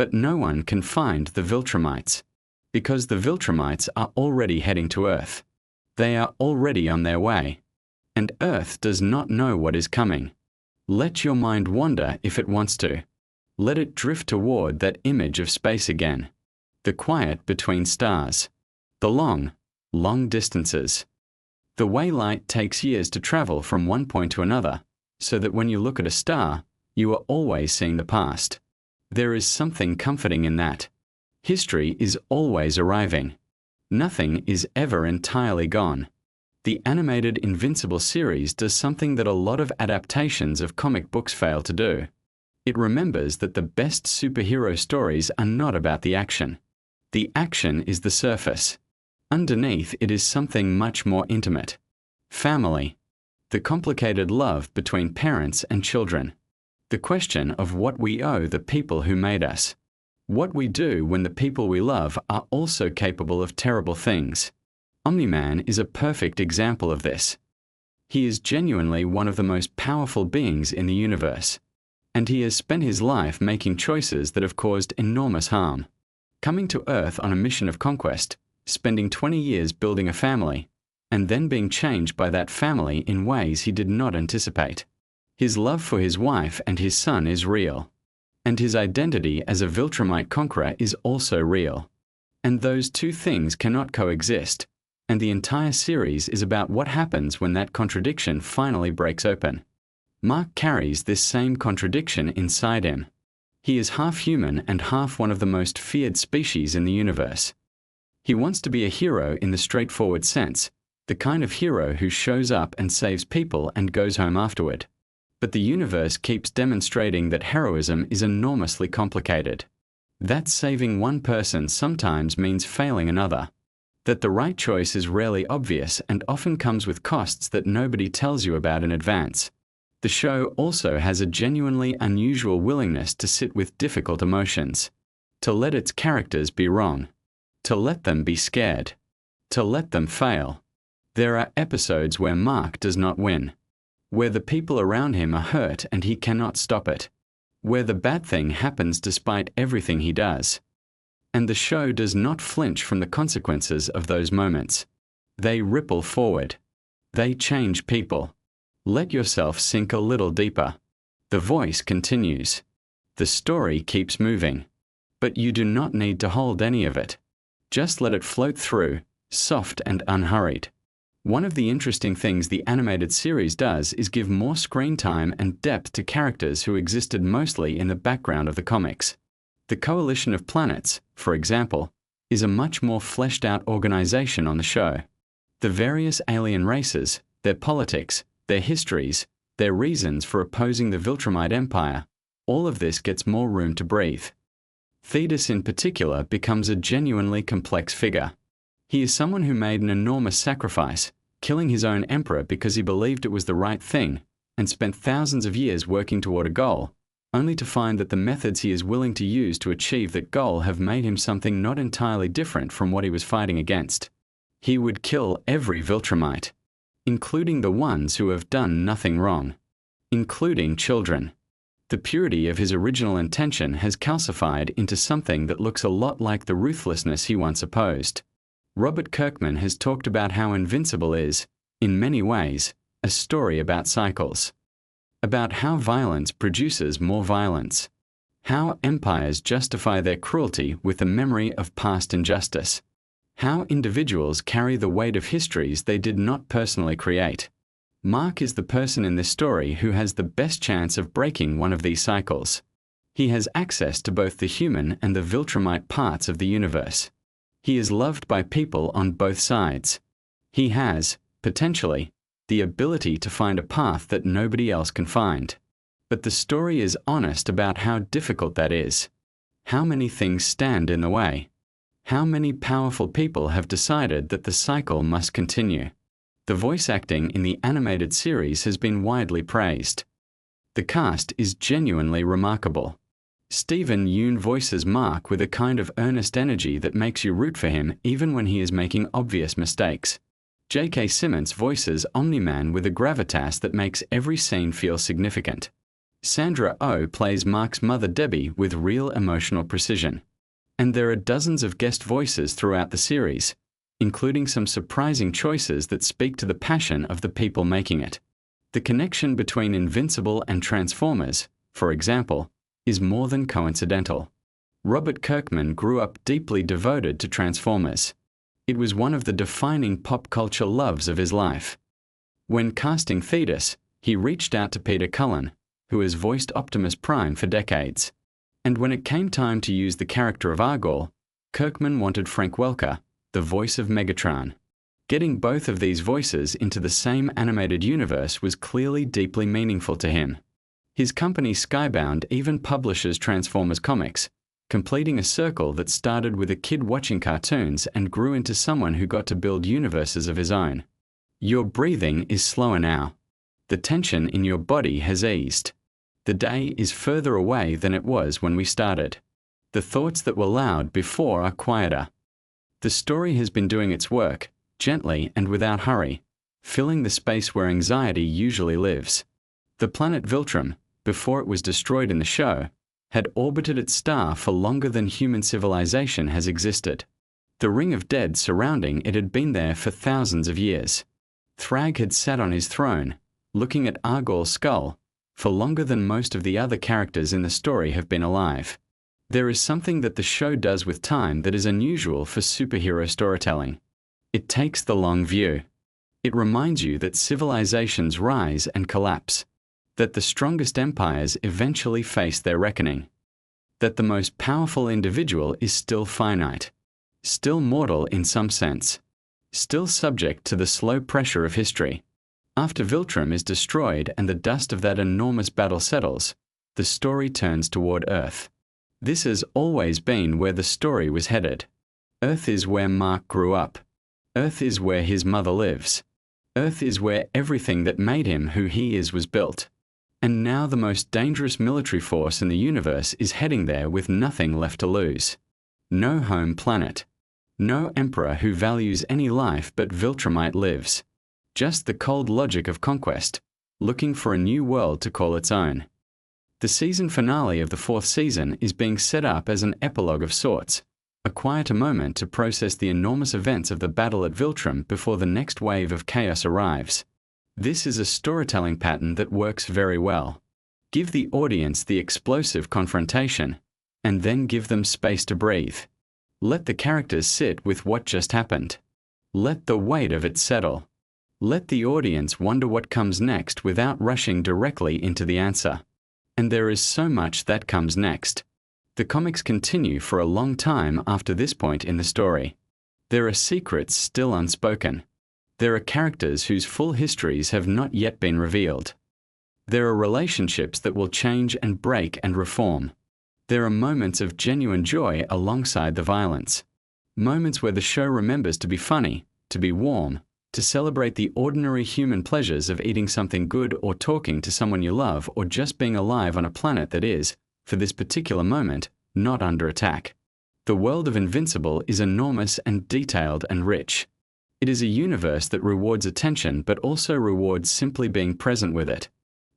But no one can find the Viltrumites, because the Viltrumites are already heading to Earth. They are already on their way, and Earth does not know what is coming. Let your mind wander if it wants to. Let it drift toward that image of space again. The quiet between stars. The long, long distances. The way light takes years to travel from one point to another, so that when you look at a star, you are always seeing the past. There is something comforting in that. History is always arriving. Nothing is ever entirely gone. The animated Invincible series does something that a lot of adaptations of comic books fail to do. It remembers that the best superhero stories are not about the action. The action is the surface. Underneath it is something much more intimate. Family. The complicated love between parents and children. The question of what we owe the people who made us. What we do when the people we love are also capable of terrible things. Omni-Man is a perfect example of this. He is genuinely one of the most powerful beings in the universe, and he has spent his life making choices that have caused enormous harm. Coming to Earth on a mission of conquest, spending 20 years building a family, and then being changed by that family in ways he did not anticipate. His love for his wife and his son is real, and his identity as a Viltrumite conqueror is also real. And those two things cannot coexist, and the entire series is about what happens when that contradiction finally breaks open. Mark carries this same contradiction inside him. He is half human and half one of the most feared species in the universe. He wants to be a hero in the straightforward sense, the kind of hero who shows up and saves people and goes home afterward. But the universe keeps demonstrating that heroism is enormously complicated. That saving one person sometimes means failing another. That the right choice is rarely obvious and often comes with costs that nobody tells you about in advance. The show also has a genuinely unusual willingness to sit with difficult emotions, to let its characters be wrong, to let them be scared, to let them fail. There are episodes where Mark does not win, where the people around him are hurt and he cannot stop it, where the bad thing happens despite everything he does. And the show does not flinch from the consequences of those moments. They ripple forward. They change people. Let yourself sink a little deeper. The voice continues. The story keeps moving. But you do not need to hold any of it. Just let it float through, soft and unhurried. One of the interesting things the animated series does is give more screen time and depth to characters who existed mostly in the background of the comics. The Coalition of Planets, for example, is a much more fleshed-out organization on the show. The various alien races, their politics, their histories, their reasons for opposing the Viltrumite Empire, all of this gets more room to breathe. Thetis in particular becomes a genuinely complex figure. He is someone who made an enormous sacrifice, killing his own emperor because he believed it was the right thing, and spent thousands of years working toward a goal, only to find that the methods he is willing to use to achieve that goal have made him something not entirely different from what he was fighting against. He would kill every Viltrumite, including the ones who have done nothing wrong, including children. The purity of his original intention has calcified into something that looks a lot like the ruthlessness he once opposed. Robert Kirkman has talked about how Invincible is, in many ways, a story about cycles. About how violence produces more violence. How empires justify their cruelty with the memory of past injustice. How individuals carry the weight of histories they did not personally create. Mark is the person in this story who has the best chance of breaking one of these cycles. He has access to both the human and the Viltrumite parts of the universe. He is loved by people on both sides. He has, potentially, the ability to find a path that nobody else can find. But the story is honest about how difficult that is. How many things stand in the way. How many powerful people have decided that the cycle must continue. The voice acting in the animated series has been widely praised. The cast is genuinely remarkable. Stephen Yeun voices Mark with a kind of earnest energy that makes you root for him even when he is making obvious mistakes. J.K. Simmons voices Omni-Man with a gravitas that makes every scene feel significant. Sandra Oh plays Mark's mother Debbie with real emotional precision. And there are dozens of guest voices throughout the series, including some surprising choices that speak to the passion of the people making it. The connection between Invincible and Transformers, for example, is more than coincidental. Robert Kirkman grew up deeply devoted to Transformers. It was one of the defining pop culture loves of his life. When casting Thetis, he reached out to Peter Cullen, who has voiced Optimus Prime for decades. And when it came time to use the character of Argyle, Kirkman wanted Frank Welker, the voice of Megatron. Getting both of these voices into the same animated universe was clearly deeply meaningful to him. His company Skybound even publishes Transformers comics, completing a circle that started with a kid watching cartoons and grew into someone who got to build universes of his own. Your breathing is slower now. The tension in your body has eased. The day is further away than it was when we started. The thoughts that were loud before are quieter. The story has been doing its work, gently and without hurry, filling the space where anxiety usually lives. The planet Viltrum, before it was destroyed in the show, had orbited its star for longer than human civilization has existed. The ring of dead surrounding it had been there for thousands of years. Thrag had sat on his throne, looking at Argyle's skull, for longer than most of the other characters in the story have been alive. There is something that the show does with time that is unusual for superhero storytelling. It takes the long view. It reminds you that civilizations rise and collapse, that the strongest empires eventually face their reckoning, that the most powerful individual is still finite, still mortal in some sense, still subject to the slow pressure of history. After Viltrum is destroyed and the dust of that enormous battle settles, the story turns toward Earth. This has always been where the story was headed. Earth is where Mark grew up. Earth is where his mother lives. Earth is where everything that made him who he is was built. And now the most dangerous military force in the universe is heading there with nothing left to lose. No home planet. No emperor who values any life but Viltrumite lives. Just the cold logic of conquest, looking for a new world to call its own. The season finale of the 4th season is being set up as an epilogue of sorts, a quieter moment to process the enormous events of the battle at Viltrum before the next wave of chaos arrives. This is a storytelling pattern that works very well. Give the audience the explosive confrontation, and then give them space to breathe. Let the characters sit with what just happened. Let the weight of it settle. Let the audience wonder what comes next without rushing directly into the answer. And there is so much that comes next. The comics continue for a long time after this point in the story. There are secrets still unspoken. There are characters whose full histories have not yet been revealed. There are relationships that will change and break and reform. There are moments of genuine joy alongside the violence. Moments where the show remembers to be funny, to be warm, to celebrate the ordinary human pleasures of eating something good or talking to someone you love or just being alive on a planet that is, for this particular moment, not under attack. The world of Invincible is enormous and detailed and rich. It is a universe that rewards attention but also rewards simply being present with it.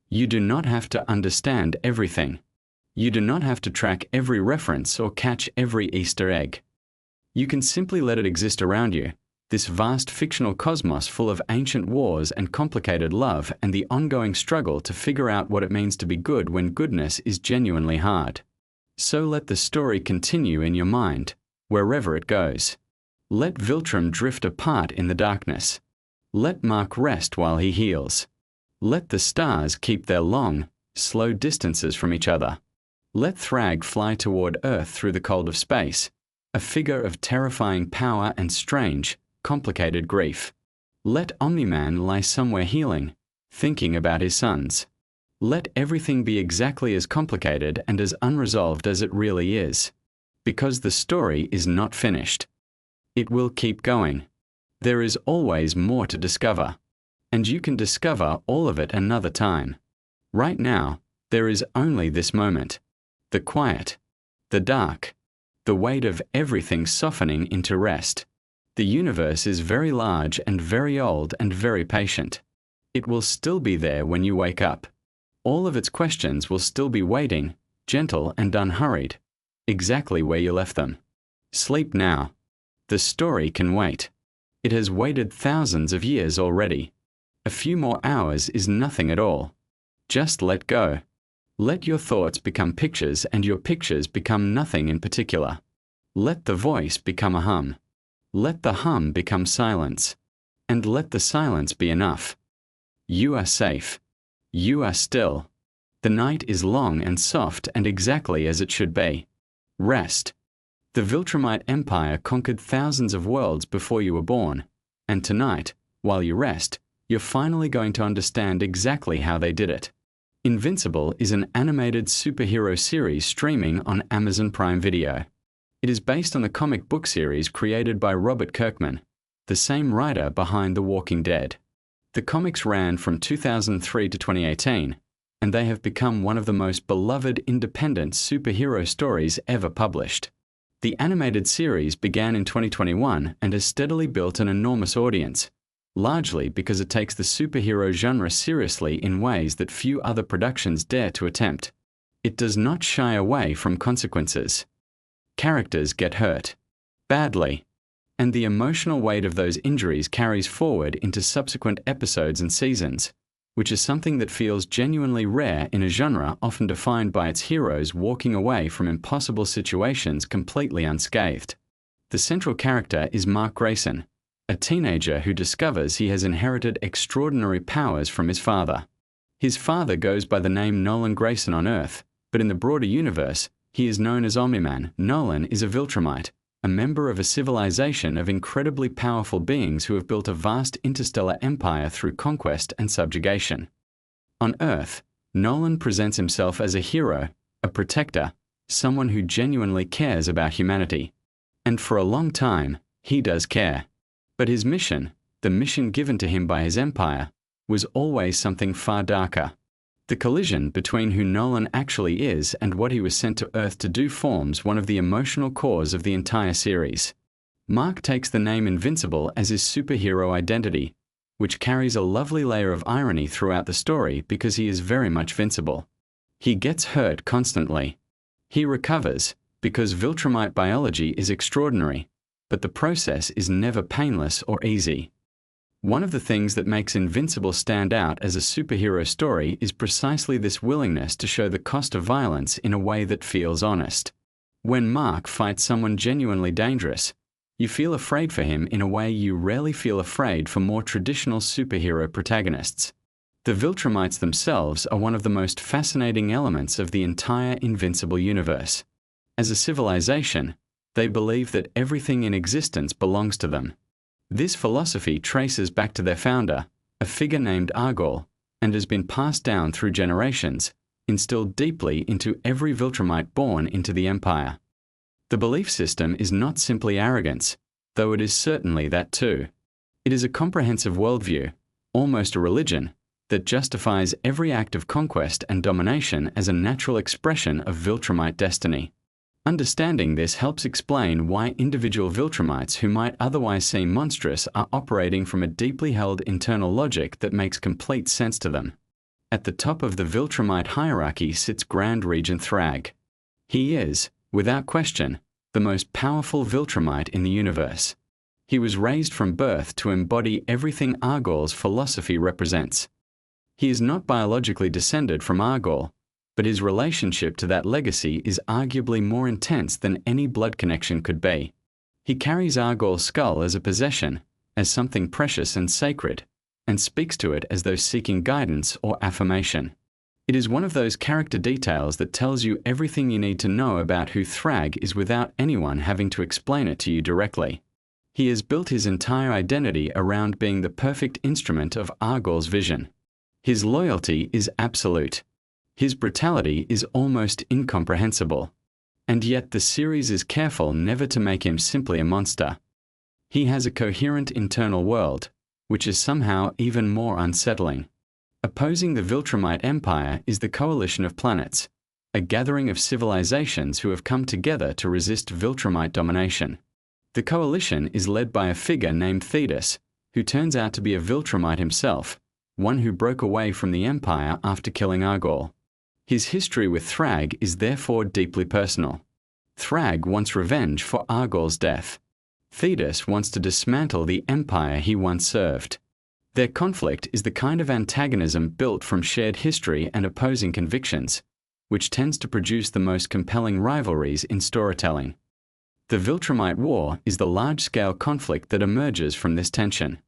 You do not have to understand everything. You do not have to track every reference or catch every Easter egg. You can simply let it exist around you, this vast fictional cosmos full of ancient wars and complicated love and the ongoing struggle to figure out what it means to be good when goodness is genuinely hard. So let the story continue in your mind, wherever it goes. Let Viltrum drift apart in the darkness. Let Mark rest while he heals. Let the stars keep their long, slow distances from each other. Let Thrag fly toward Earth through the cold of space, a figure of terrifying power and strange, complicated grief. Let Omni-Man lie somewhere healing, thinking about his sons. Let everything be exactly as complicated and as unresolved as it really is. Because the story is not finished. It will keep going. There is always more to discover. And you can discover all of it another time. Right now, there is only this moment. The quiet. The dark. The weight of everything softening into rest. The universe is very large and very old and very patient. It will still be there when you wake up. All of its questions will still be waiting, gentle and unhurried, exactly where you left them. Sleep now. The story can wait. It has waited thousands of years already. A few more hours is nothing at all. Just let go. Let your thoughts become pictures and your pictures become nothing in particular. Let the voice become a hum. Let the hum become silence. And let the silence be enough. You are safe. You are still. The night is long and soft and exactly as it should be. Rest. The Viltrumite Empire conquered thousands of worlds before you were born, and tonight, while you rest, you're finally going to understand exactly how they did it. Invincible is an animated superhero series streaming on Amazon Prime Video. It is based on the comic book series created by Robert Kirkman, the same writer behind The Walking Dead. The comics ran from 2003 to 2018, and they have become one of the most beloved independent superhero stories ever published. The animated series began in 2021 and has steadily built an enormous audience, largely because it takes the superhero genre seriously in ways that few other productions dare to attempt. It does not shy away from consequences. Characters get hurt. Badly. And the emotional weight of those injuries carries forward into subsequent episodes and seasons, which is something that feels genuinely rare in a genre often defined by its heroes walking away from impossible situations completely unscathed. The central character is Mark Grayson, a teenager who discovers he has inherited extraordinary powers from his father. His father goes by the name Nolan Grayson on Earth, but in the broader universe, he is known as Omni-Man. Nolan is a Viltrumite, a member of a civilization of incredibly powerful beings who have built a vast interstellar empire through conquest and subjugation. On Earth, Nolan presents himself as a hero, a protector, someone who genuinely cares about humanity. And for a long time, he does care. But his mission, the mission given to him by his empire, was always something far darker. The collision between who Nolan actually is and what he was sent to Earth to do forms one of the emotional cores of the entire series. Mark takes the name Invincible as his superhero identity, which carries a lovely layer of irony throughout the story because he is very much vincible. He gets hurt constantly. He recovers because Viltrumite biology is extraordinary, but the process is never painless or easy. One of the things that makes Invincible stand out as a superhero story is precisely this willingness to show the cost of violence in a way that feels honest. When Mark fights someone genuinely dangerous, you feel afraid for him in a way you rarely feel afraid for more traditional superhero protagonists. The Viltrumites themselves are one of the most fascinating elements of the entire Invincible universe. As a civilization, they believe that everything in existence belongs to them. This philosophy traces back to their founder, a figure named Argol, and has been passed down through generations, instilled deeply into every Viltrumite born into the Empire. The belief system is not simply arrogance, though it is certainly that too. It is a comprehensive worldview, almost a religion, that justifies every act of conquest and domination as a natural expression of Viltrumite destiny. Understanding this helps explain why individual Viltrumites who might otherwise seem monstrous are operating from a deeply held internal logic that makes complete sense to them. At the top of the Viltrumite hierarchy sits Grand Regent Thrag. He is, without question, the most powerful Viltrumite in the universe. He was raised from birth to embody everything Argol's philosophy represents. He is not biologically descended from Argol, but his relationship to that legacy is arguably more intense than any blood connection could be. He carries Argol's skull as a possession, as something precious and sacred, and speaks to it as though seeking guidance or affirmation. It is one of those character details that tells you everything you need to know about who Thrag is without anyone having to explain it to you directly. He has built his entire identity around being the perfect instrument of Argol's vision. His loyalty is absolute. His brutality is almost incomprehensible. And yet the series is careful never to make him simply a monster. He has a coherent internal world, which is somehow even more unsettling. Opposing the Viltrumite Empire is the Coalition of Planets, a gathering of civilizations who have come together to resist Viltrumite domination. The coalition is led by a figure named Thetis, who turns out to be a Viltrumite himself, one who broke away from the Empire after killing Argol. His history with Thrag is therefore deeply personal. Thrag wants revenge for Argol's death. Thetis wants to dismantle the empire he once served. Their conflict is the kind of antagonism built from shared history and opposing convictions, which tends to produce the most compelling rivalries in storytelling. The Viltrumite War is the large-scale conflict that emerges from this tension.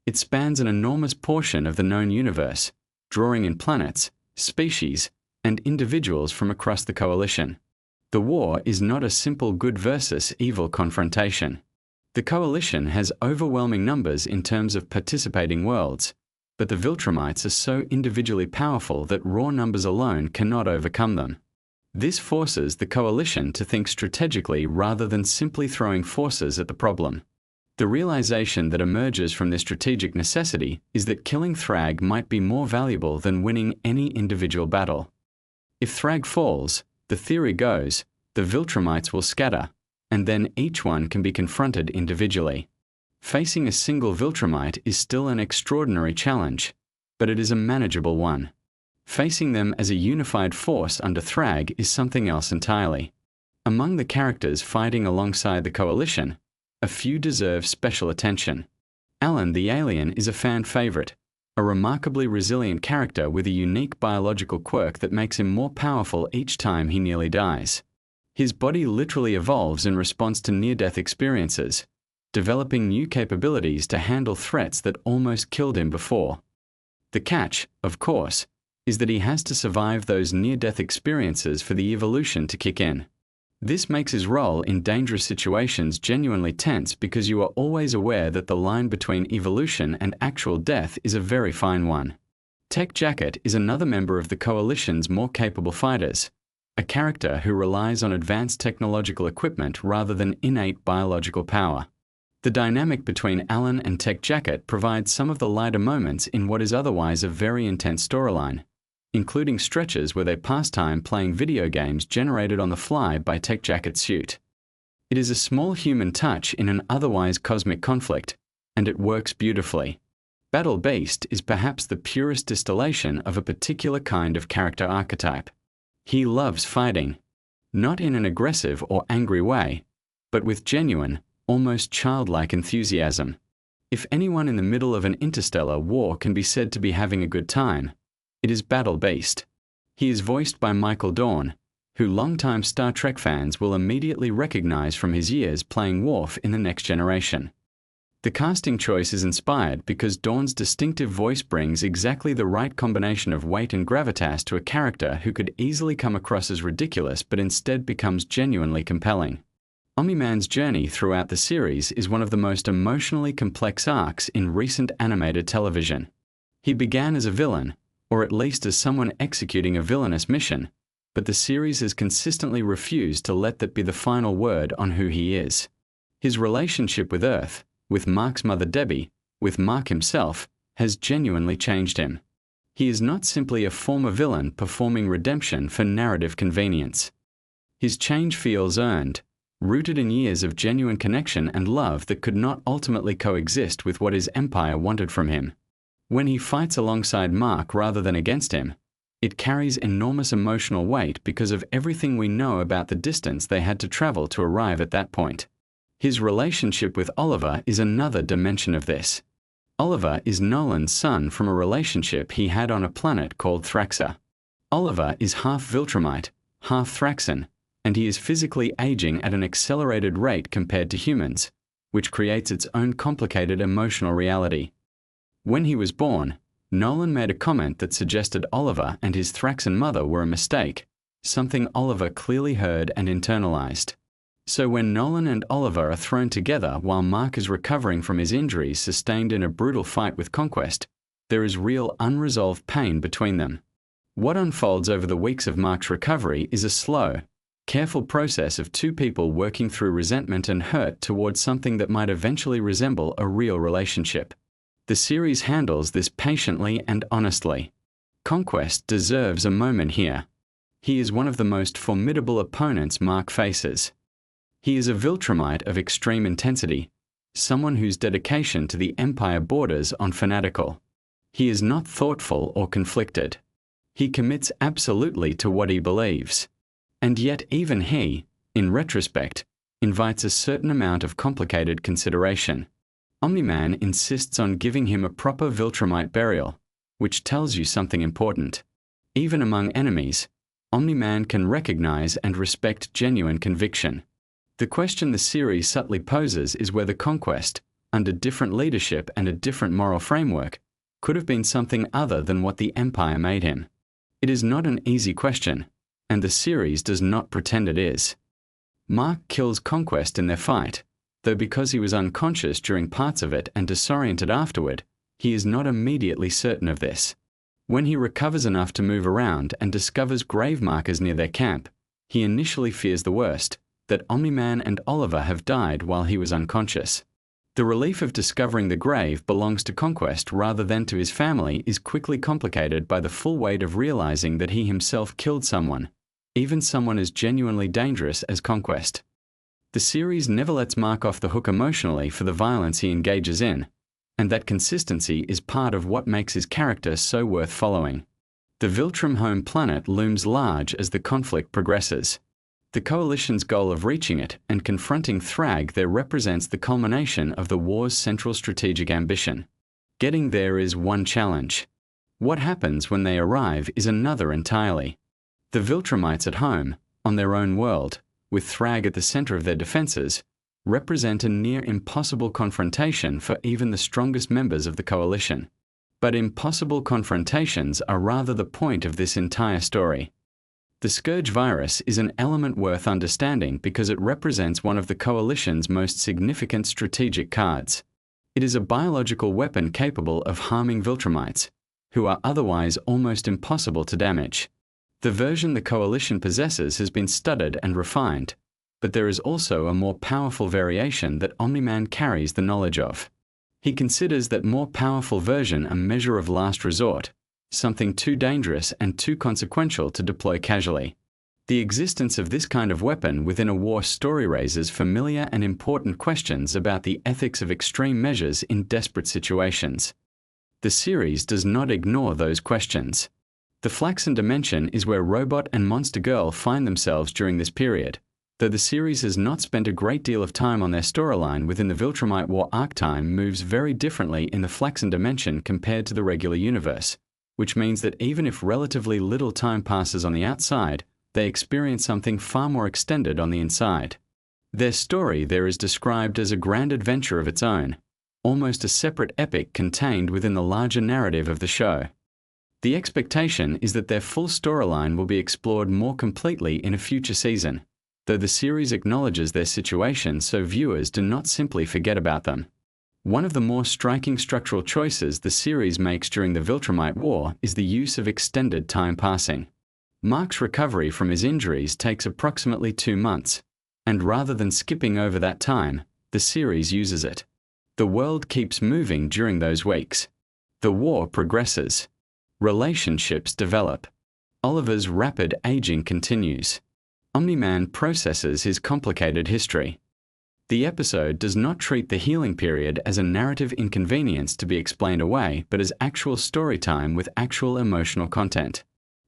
It spans an enormous portion of the known universe, drawing in planets, species, and individuals from across the coalition. The war is not a simple good versus evil confrontation. The coalition has overwhelming numbers in terms of participating worlds, but the Viltrumites are so individually powerful that raw numbers alone cannot overcome them. This forces the coalition to think strategically rather than simply throwing forces at the problem. The realization that emerges from this strategic necessity is that killing Thrag might be more valuable than winning any individual battle. If Thrag falls, the theory goes, the Viltrumites will scatter, and then each one can be confronted individually. Facing a single Viltrumite is still an extraordinary challenge, but it is a manageable one. Facing them as a unified force under Thrag is something else entirely. Among the characters fighting alongside the coalition, a few deserve special attention. Alan the alien is a fan favorite, a remarkably resilient character with a unique biological quirk that makes him more powerful each time he nearly dies. His body literally evolves in response to near-death experiences, developing new capabilities to handle threats that almost killed him before. The catch, of course, is that he has to survive those near-death experiences for the evolution to kick in. This makes his role in dangerous situations genuinely tense because you are always aware that the line between evolution and actual death is a very fine one. Tech Jacket is another member of the Coalition's more capable fighters, a character who relies on advanced technological equipment rather than innate biological power. The dynamic between Alan and Tech Jacket provides some of the lighter moments in what is otherwise a very intense storyline, including stretches where they pass time playing video games generated on the fly by Tech Jacket's suit. It is a small human touch in an otherwise cosmic conflict, and it works beautifully. Battle Beast is perhaps the purest distillation of a particular kind of character archetype. He loves fighting, not in an aggressive or angry way, but with genuine, almost childlike enthusiasm. If anyone in the middle of an interstellar war can be said to be having a good time, it is Battle Beast. He is voiced by Michael Dorn, who longtime Star Trek fans will immediately recognize from his years playing Worf in The Next Generation. The casting choice is inspired because Dorn's distinctive voice brings exactly the right combination of weight and gravitas to a character who could easily come across as ridiculous but instead becomes genuinely compelling. Omni-Man's journey throughout the series is one of the most emotionally complex arcs in recent animated television. He began as a villain, or at least as someone executing a villainous mission, but the series has consistently refused to let that be the final word on who he is. His relationship with Earth, with Mark's mother Debbie, with Mark himself, has genuinely changed him. He is not simply a former villain performing redemption for narrative convenience. His change feels earned, rooted in years of genuine connection and love that could not ultimately coexist with what his empire wanted from him. When he fights alongside Mark rather than against him, it carries enormous emotional weight because of everything we know about the distance they had to travel to arrive at that point. His relationship with Oliver is another dimension of this. Oliver is Nolan's son from a relationship he had on a planet called Thraxa. Oliver is half Viltrumite, half Thraxan, and he is physically aging at an accelerated rate compared to humans, which creates its own complicated emotional reality. When he was born, Nolan made a comment that suggested Oliver and his Thraxan mother were a mistake, something Oliver clearly heard and internalized. So when Nolan and Oliver are thrown together while Mark is recovering from his injuries sustained in a brutal fight with Conquest, there is real unresolved pain between them. What unfolds over the weeks of Mark's recovery is a slow, careful process of two people working through resentment and hurt towards something that might eventually resemble a real relationship. The series handles this patiently and honestly. Conquest deserves a moment here. He is one of the most formidable opponents Mark faces. He is a Viltrumite of extreme intensity, someone whose dedication to the Empire borders on fanatical. He is not thoughtful or conflicted. He commits absolutely to what he believes. And yet even he, in retrospect, invites a certain amount of complicated consideration. Omni-Man insists on giving him a proper Viltrumite burial, which tells you something important. Even among enemies, Omni-Man can recognize and respect genuine conviction. The question the series subtly poses is whether Conquest, under different leadership and a different moral framework, could have been something other than what the Empire made him. It is not an easy question, and the series does not pretend it is. Mark kills Conquest in their fight, though because he was unconscious during parts of it and disoriented afterward, he is not immediately certain of this. When he recovers enough to move around and discovers grave markers near their camp, he initially fears the worst, that Omni-Man and Oliver have died while he was unconscious. The relief of discovering the grave belongs to Conquest rather than to his family is quickly complicated by the full weight of realizing that he himself killed someone, even someone as genuinely dangerous as Conquest. The series never lets Mark off the hook emotionally for the violence he engages in, and that consistency is part of what makes his character so worth following. The Viltrum home planet looms large as the conflict progresses. The Coalition's goal of reaching it and confronting Thrag there represents the culmination of the war's central strategic ambition. Getting there is one challenge. What happens when they arrive is another entirely. The Viltrumites at home, on their own world, with Thrag at the center of their defenses, represent a near impossible confrontation for even the strongest members of the Coalition. But impossible confrontations are rather the point of this entire story. The Scourge virus is an element worth understanding because it represents one of the Coalition's most significant strategic cards. It is a biological weapon capable of harming Viltrumites, who are otherwise almost impossible to damage. The version the Coalition possesses has been studied and refined, but there is also a more powerful variation that Omni-Man carries the knowledge of. He considers that more powerful version a measure of last resort, something too dangerous and too consequential to deploy casually. The existence of this kind of weapon within a war story raises familiar and important questions about the ethics of extreme measures in desperate situations. The series does not ignore those questions. The Flaxen Dimension is where Robot and Monster Girl find themselves during this period, though the series has not spent a great deal of time on their storyline within the Viltrumite War arc. Time moves very differently in the Flaxen Dimension compared to the regular universe, which means that even if relatively little time passes on the outside, they experience something far more extended on the inside. Their story there is described as a grand adventure of its own, almost a separate epic contained within the larger narrative of the show. The expectation is that their full storyline will be explored more completely in a future season, though the series acknowledges their situation so viewers do not simply forget about them. One of the more striking structural choices the series makes during the Viltrumite War is the use of extended time passing. Mark's recovery from his injuries takes approximately 2 months, and rather than skipping over that time, the series uses it. The world keeps moving during those weeks. The war progresses. Relationships develop. Oliver's rapid aging continues. Omni-Man processes his complicated history. The episode does not treat the healing period as a narrative inconvenience to be explained away, but as actual story time with actual emotional content.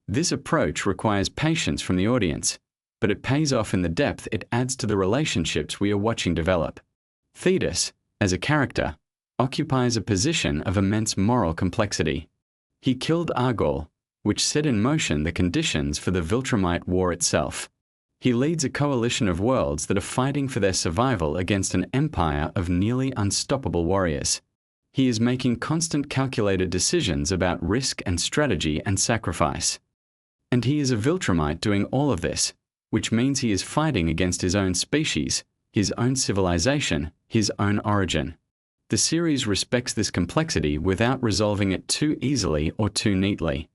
This approach requires patience from the audience, but it pays off in the depth it adds to the relationships we are watching develop. Thetis, as a character, occupies a position of immense moral complexity. He killed Argol, which set in motion the conditions for the Viltrumite War itself. He leads a coalition of worlds that are fighting for their survival against an empire of nearly unstoppable warriors. He is making constant calculated decisions about risk and strategy and sacrifice. And he is a Viltrumite doing all of this, which means he is fighting against his own species, his own civilization, his own origin. The series respects this complexity without resolving it too easily or too neatly.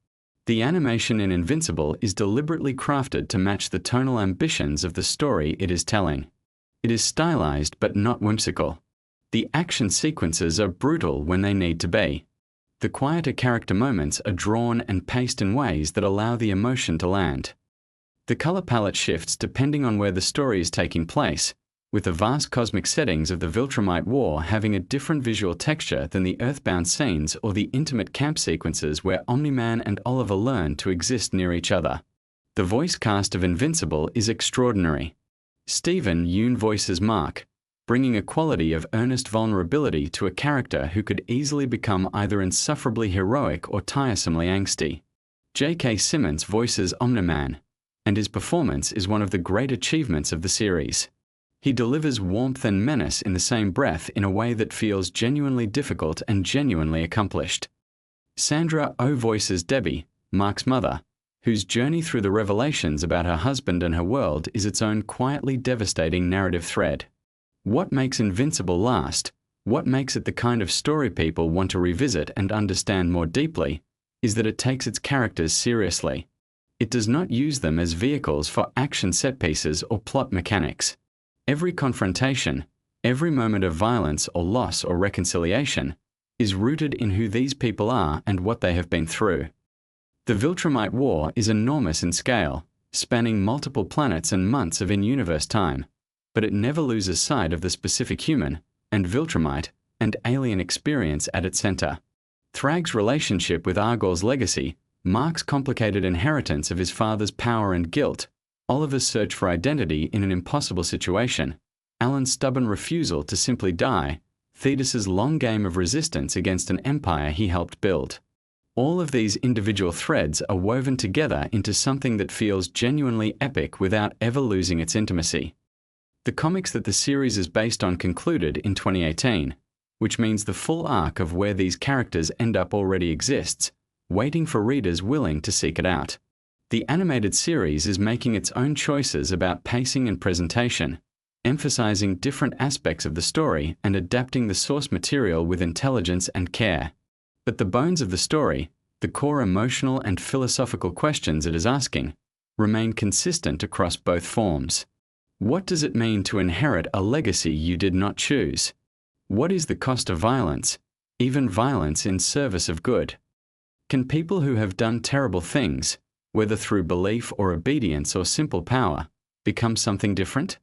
The animation in Invincible is deliberately crafted to match the tonal ambitions of the story it is telling. It is stylized but not whimsical. The action sequences are brutal when they need to be. The quieter character moments are drawn and paced in ways that allow the emotion to land. The color palette shifts depending on where the story is taking place, with the vast cosmic settings of the Viltrumite War having a different visual texture than the Earthbound scenes or the intimate camp sequences where Omni-Man and Oliver learn to exist near each other. The voice cast of Invincible is extraordinary. Stephen Yeun voices Mark, bringing a quality of earnest vulnerability to a character who could easily become either insufferably heroic or tiresomely angsty. J.K. Simmons voices Omni-Man, and his performance is one of the great achievements of the series. He delivers warmth and menace in the same breath in a way that feels genuinely difficult and genuinely accomplished. Sandra Oh voices Debbie, Mark's mother, whose journey through the revelations about her husband and her world is its own quietly devastating narrative thread. What makes Invincible last, what makes it the kind of story people want to revisit and understand more deeply, is that it takes its characters seriously. It does not use them as vehicles for action set pieces or plot mechanics. Every confrontation, every moment of violence or loss or reconciliation, is rooted in who these people are and what they have been through. The Viltrumite War is enormous in scale, spanning multiple planets and months of in-universe time, but it never loses sight of the specific human, and Viltrumite, and alien experience at its center. Thrag's relationship with Argor's legacy, Mark's complicated inheritance of his father's power and guilt, Oliver's search for identity in an impossible situation, Alan's stubborn refusal to simply die, Thetis's long game of resistance against an empire he helped build. All of these individual threads are woven together into something that feels genuinely epic without ever losing its intimacy. The comics that the series is based on concluded in 2018, which means the full arc of where these characters end up already exists, waiting for readers willing to seek it out. The animated series is making its own choices about pacing and presentation, emphasizing different aspects of the story and adapting the source material with intelligence and care. But the bones of the story, the core emotional and philosophical questions it is asking, remain consistent across both forms. What does it mean to inherit a legacy you did not choose? What is the cost of violence, even violence in service of good? Can people who have done terrible things, whether through belief or obedience or simple power, become something different?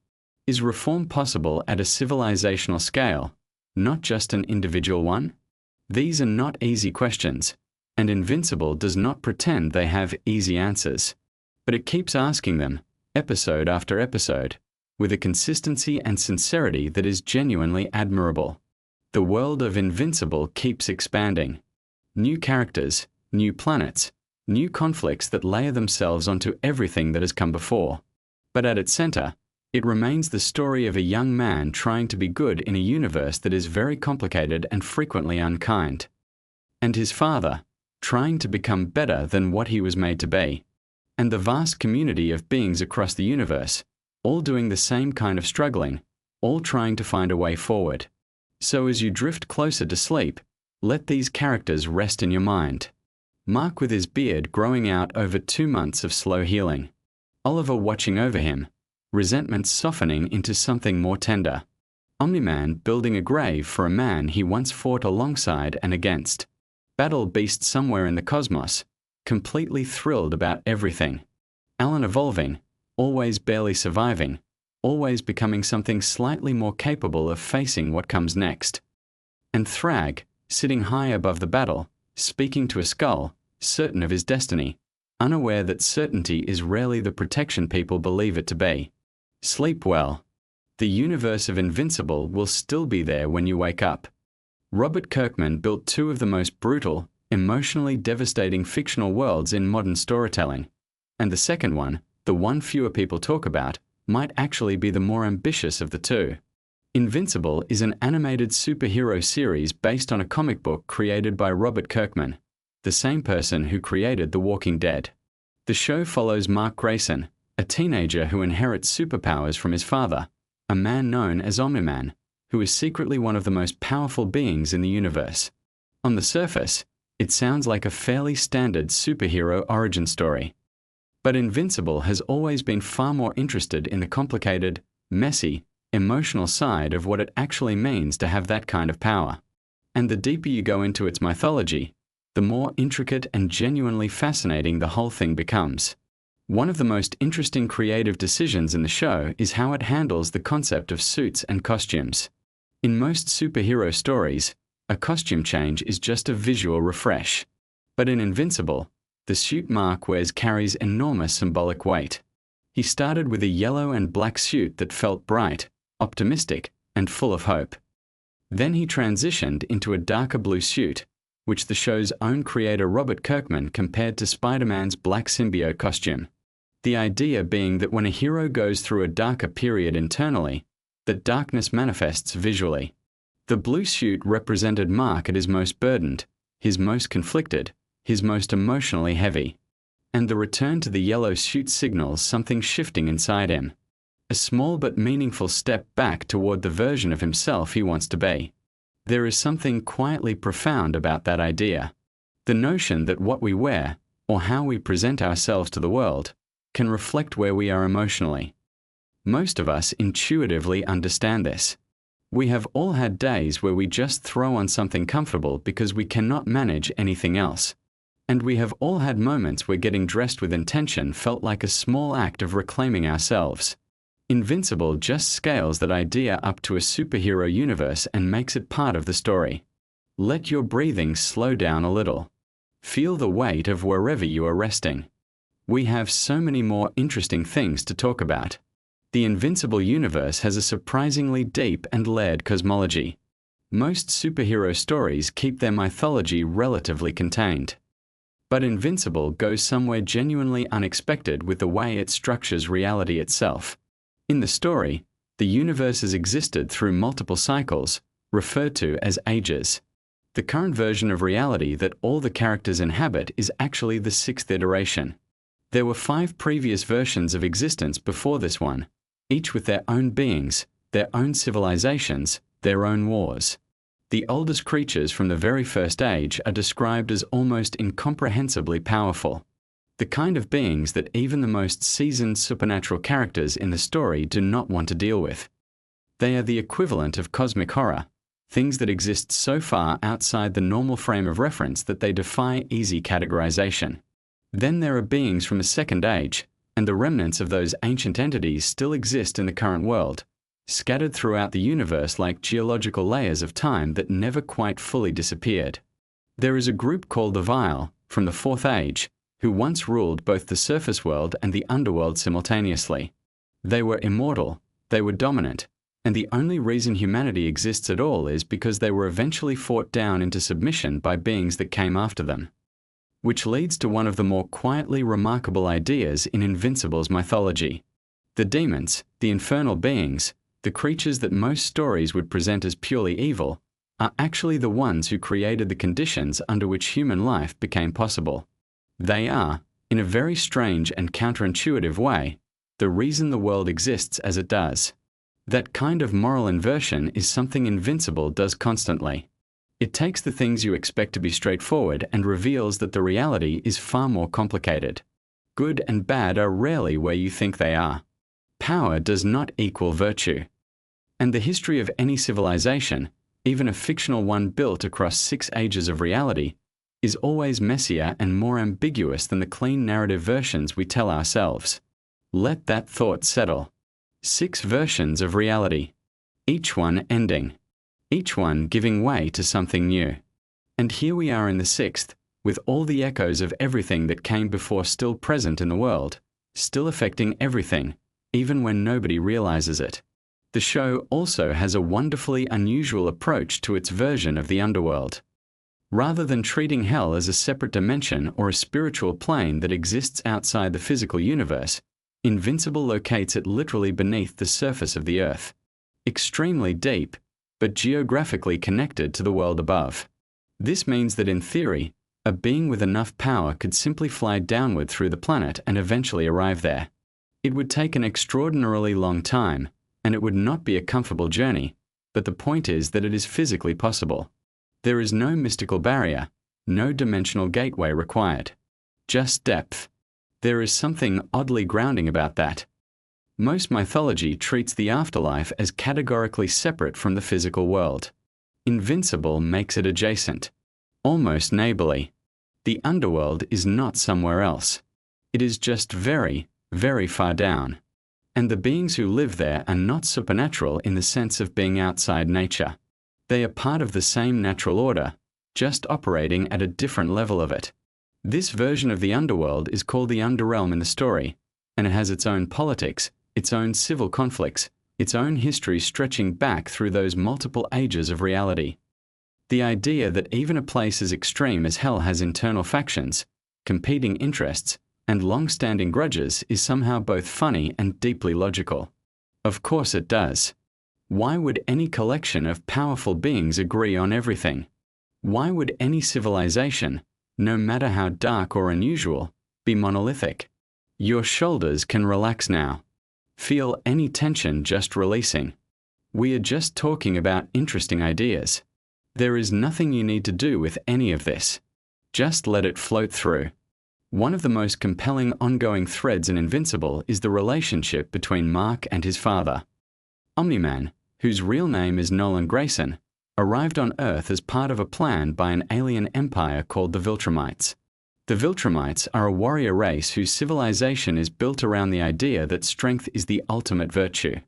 Is reform possible at a civilizational scale, not just an individual one? These are not easy questions, and Invincible does not pretend they have easy answers, but it keeps asking them, episode after episode, with a consistency and sincerity that is genuinely admirable. The world of Invincible keeps expanding. New characters, new planets, new conflicts that layer themselves onto everything that has come before. But at its center, it remains the story of a young man trying to be good in a universe that is very complicated and frequently unkind. And his father, trying to become better than what he was made to be. And the vast community of beings across the universe, all doing the same kind of struggling, all trying to find a way forward. So as you drift closer to sleep, let these characters rest in your mind. Mark with his beard growing out over 2 months of slow healing. Oliver watching over him, resentment softening into something more tender. Omni-Man building a grave for a man he once fought alongside and against. Battle beast somewhere in the cosmos, completely thrilled about everything. Alan evolving, always barely surviving, always becoming something slightly more capable of facing what comes next. And Thrag, sitting high above the battle, speaking to a skull, certain of his destiny, unaware that certainty is rarely the protection people believe it to be. Sleep well. The universe of Invincible will still be there when you wake up. Robert Kirkman built 2 of the most brutal, emotionally devastating fictional worlds in modern storytelling, and the second one, the one fewer people talk about, might actually be the more ambitious of the 2. Invincible is an animated superhero series based on a comic book created by Robert Kirkman, the same person who created The Walking Dead. The show follows Mark Grayson, a teenager who inherits superpowers from his father, a man known as Omni-Man, who is secretly one of the most powerful beings in the universe. On the surface, it sounds like a fairly standard superhero origin story. But Invincible has always been far more interested in the complicated, messy, emotional side of what it actually means to have that kind of power. And the deeper you go into its mythology, the more intricate and genuinely fascinating the whole thing becomes. One of the most interesting creative decisions in the show is how it handles the concept of suits and costumes. In most superhero stories, a costume change is just a visual refresh. But in Invincible, the suit Mark wears carries enormous symbolic weight. He started with a yellow and black suit that felt bright, optimistic, and full of hope. Then he transitioned into a darker blue suit, which the show's own creator Robert Kirkman compared to Spider-Man's black symbiote costume. The idea being that when a hero goes through a darker period internally, that darkness manifests visually. The blue suit represented Mark at his most burdened, his most conflicted, his most emotionally heavy. And the return to the yellow suit signals something shifting inside him. A small but meaningful step back toward the version of himself he wants to be. There is something quietly profound about that idea. The notion that what we wear, or how we present ourselves to the world, can reflect where we are emotionally. Most of us intuitively understand this. We have all had days where we just throw on something comfortable because we cannot manage anything else. And we have all had moments where getting dressed with intention felt like a small act of reclaiming ourselves. Invincible just scales that idea up to a superhero universe and makes it part of the story. Let your breathing slow down a little. Feel the weight of wherever you are resting. We have so many more interesting things to talk about. The Invincible universe has a surprisingly deep and layered cosmology. Most superhero stories keep their mythology relatively contained. But Invincible goes somewhere genuinely unexpected with the way it structures reality itself. In the story, the universe has existed through multiple cycles, referred to as ages. The current version of reality that all the characters inhabit is actually the 6th iteration. There were 5 previous versions of existence before this one, each with their own beings, their own civilizations, their own wars. The oldest creatures from the very first age are described as almost incomprehensibly powerful, the kind of beings that even the most seasoned supernatural characters in the story do not want to deal with. They are the equivalent of cosmic horror, things that exist so far outside the normal frame of reference that they defy easy categorization. Then there are beings from a second age, and the remnants of those ancient entities still exist in the current world, scattered throughout the universe like geological layers of time that never quite fully disappeared. There is a group called the Vile, from the 4th Age, who once ruled both the surface world and the underworld simultaneously. They were immortal, they were dominant, and the only reason humanity exists at all is because they were eventually fought down into submission by beings that came after them. Which leads to one of the more quietly remarkable ideas in Invincible's mythology. The demons, the infernal beings, the creatures that most stories would present as purely evil, are actually the ones who created the conditions under which human life became possible. They are, in a very strange and counterintuitive way, the reason the world exists as it does. That kind of moral inversion is something Invincible does constantly. It takes the things you expect to be straightforward and reveals that the reality is far more complicated. Good and bad are rarely where you think they are. Power does not equal virtue. And the history of any civilization, even a fictional one built across 6 ages of reality, is always messier and more ambiguous than the clean narrative versions we tell ourselves. Let that thought settle. 6 versions of reality, each one ending. Each one giving way to something new. And here we are in the 6th, with all the echoes of everything that came before still present in the world, still affecting everything, even when nobody realizes it. The show also has a wonderfully unusual approach to its version of the underworld. Rather than treating hell as a separate dimension or a spiritual plane that exists outside the physical universe, Invincible locates it literally beneath the surface of the earth. Extremely deep, but geographically connected to the world above. This means that in theory, a being with enough power could simply fly downward through the planet and eventually arrive there. It would take an extraordinarily long time, and it would not be a comfortable journey, but the point is that it is physically possible. There is no mystical barrier, no dimensional gateway required. Just depth. There is something oddly grounding about that. Most mythology treats the afterlife as categorically separate from the physical world. Invincible makes it adjacent, almost neighborly. The underworld is not somewhere else. It is just very, very far down. And the beings who live there are not supernatural in the sense of being outside nature. They are part of the same natural order, just operating at a different level of it. This version of the underworld is called the Underrealm in the story, and it has its own politics, its own civil conflicts, its own history stretching back through those multiple ages of reality. The idea that even a place as extreme as hell has internal factions, competing interests, and long-standing grudges is somehow both funny and deeply logical. Of course it does. Why would any collection of powerful beings agree on everything? Why would any civilization, no matter how dark or unusual, be monolithic? Your shoulders can relax now. Feel any tension just releasing. We are just talking about interesting ideas. There is nothing you need to do with any of this. Just let it float through. One of the most compelling ongoing threads in Invincible is the relationship between Mark and his father. Omni-Man, whose real name is Nolan Grayson, arrived on Earth as part of a plan by an alien empire called the Viltrumites. The Viltrumites are a warrior race whose civilization is built around the idea that strength is the ultimate virtue.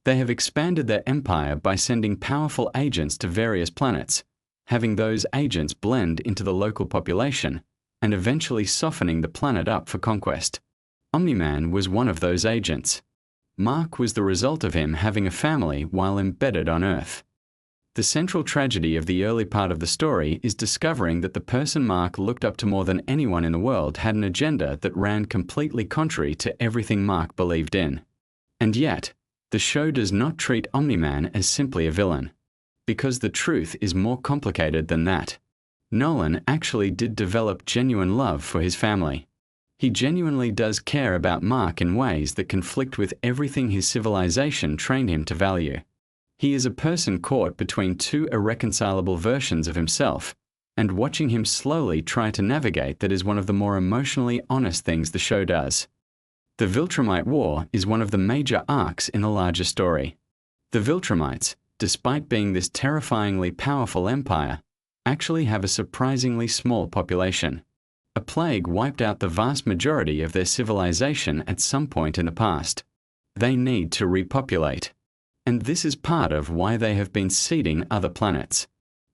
They have expanded their empire by sending powerful agents to various planets, having those agents blend into the local population, and eventually softening the planet up for conquest. Omni-Man was one of those agents. Mark was the result of him having a family while embedded on Earth. The central tragedy of the early part of the story is discovering that the person Mark looked up to more than anyone in the world had an agenda that ran completely contrary to everything Mark believed in. And yet, the show does not treat Omni-Man as simply a villain, because the truth is more complicated than that. Nolan actually did develop genuine love for his family. He genuinely does care about Mark in ways that conflict with everything his civilization trained him to value. He is a person caught between two irreconcilable versions of himself, and watching him slowly try to navigate that is one of the more emotionally honest things the show does. The Viltrumite War is one of the major arcs in the larger story. The Viltrumites, despite being this terrifyingly powerful empire, actually have a surprisingly small population. A plague wiped out the vast majority of their civilization at some point in the past. They need to repopulate. And this is part of why they have been seeding other planets.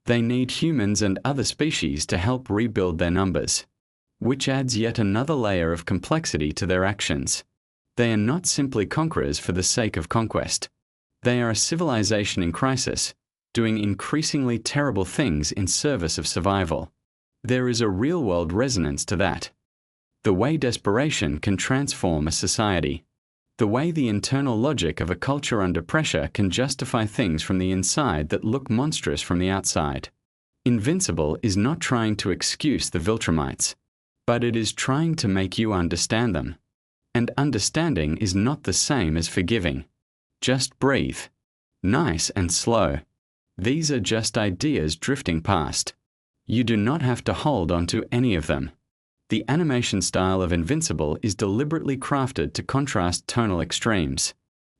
They need humans and other species to help rebuild their numbers, which adds yet another layer of complexity to their actions. They are not simply conquerors for the sake of conquest. They are a civilization in crisis, doing increasingly terrible things in service of survival. There is a real-world resonance to that. The way desperation can transform a society. The way the internal logic of a culture under pressure can justify things from the inside that look monstrous from the outside. Invincible is not trying to excuse the Viltrumites, but it is trying to make you understand them. And understanding is not the same as forgiving. Just breathe. Nice and slow. These are just ideas drifting past. You do not have to hold on to any of them. The animation style of Invincible is deliberately crafted to contrast tonal extremes.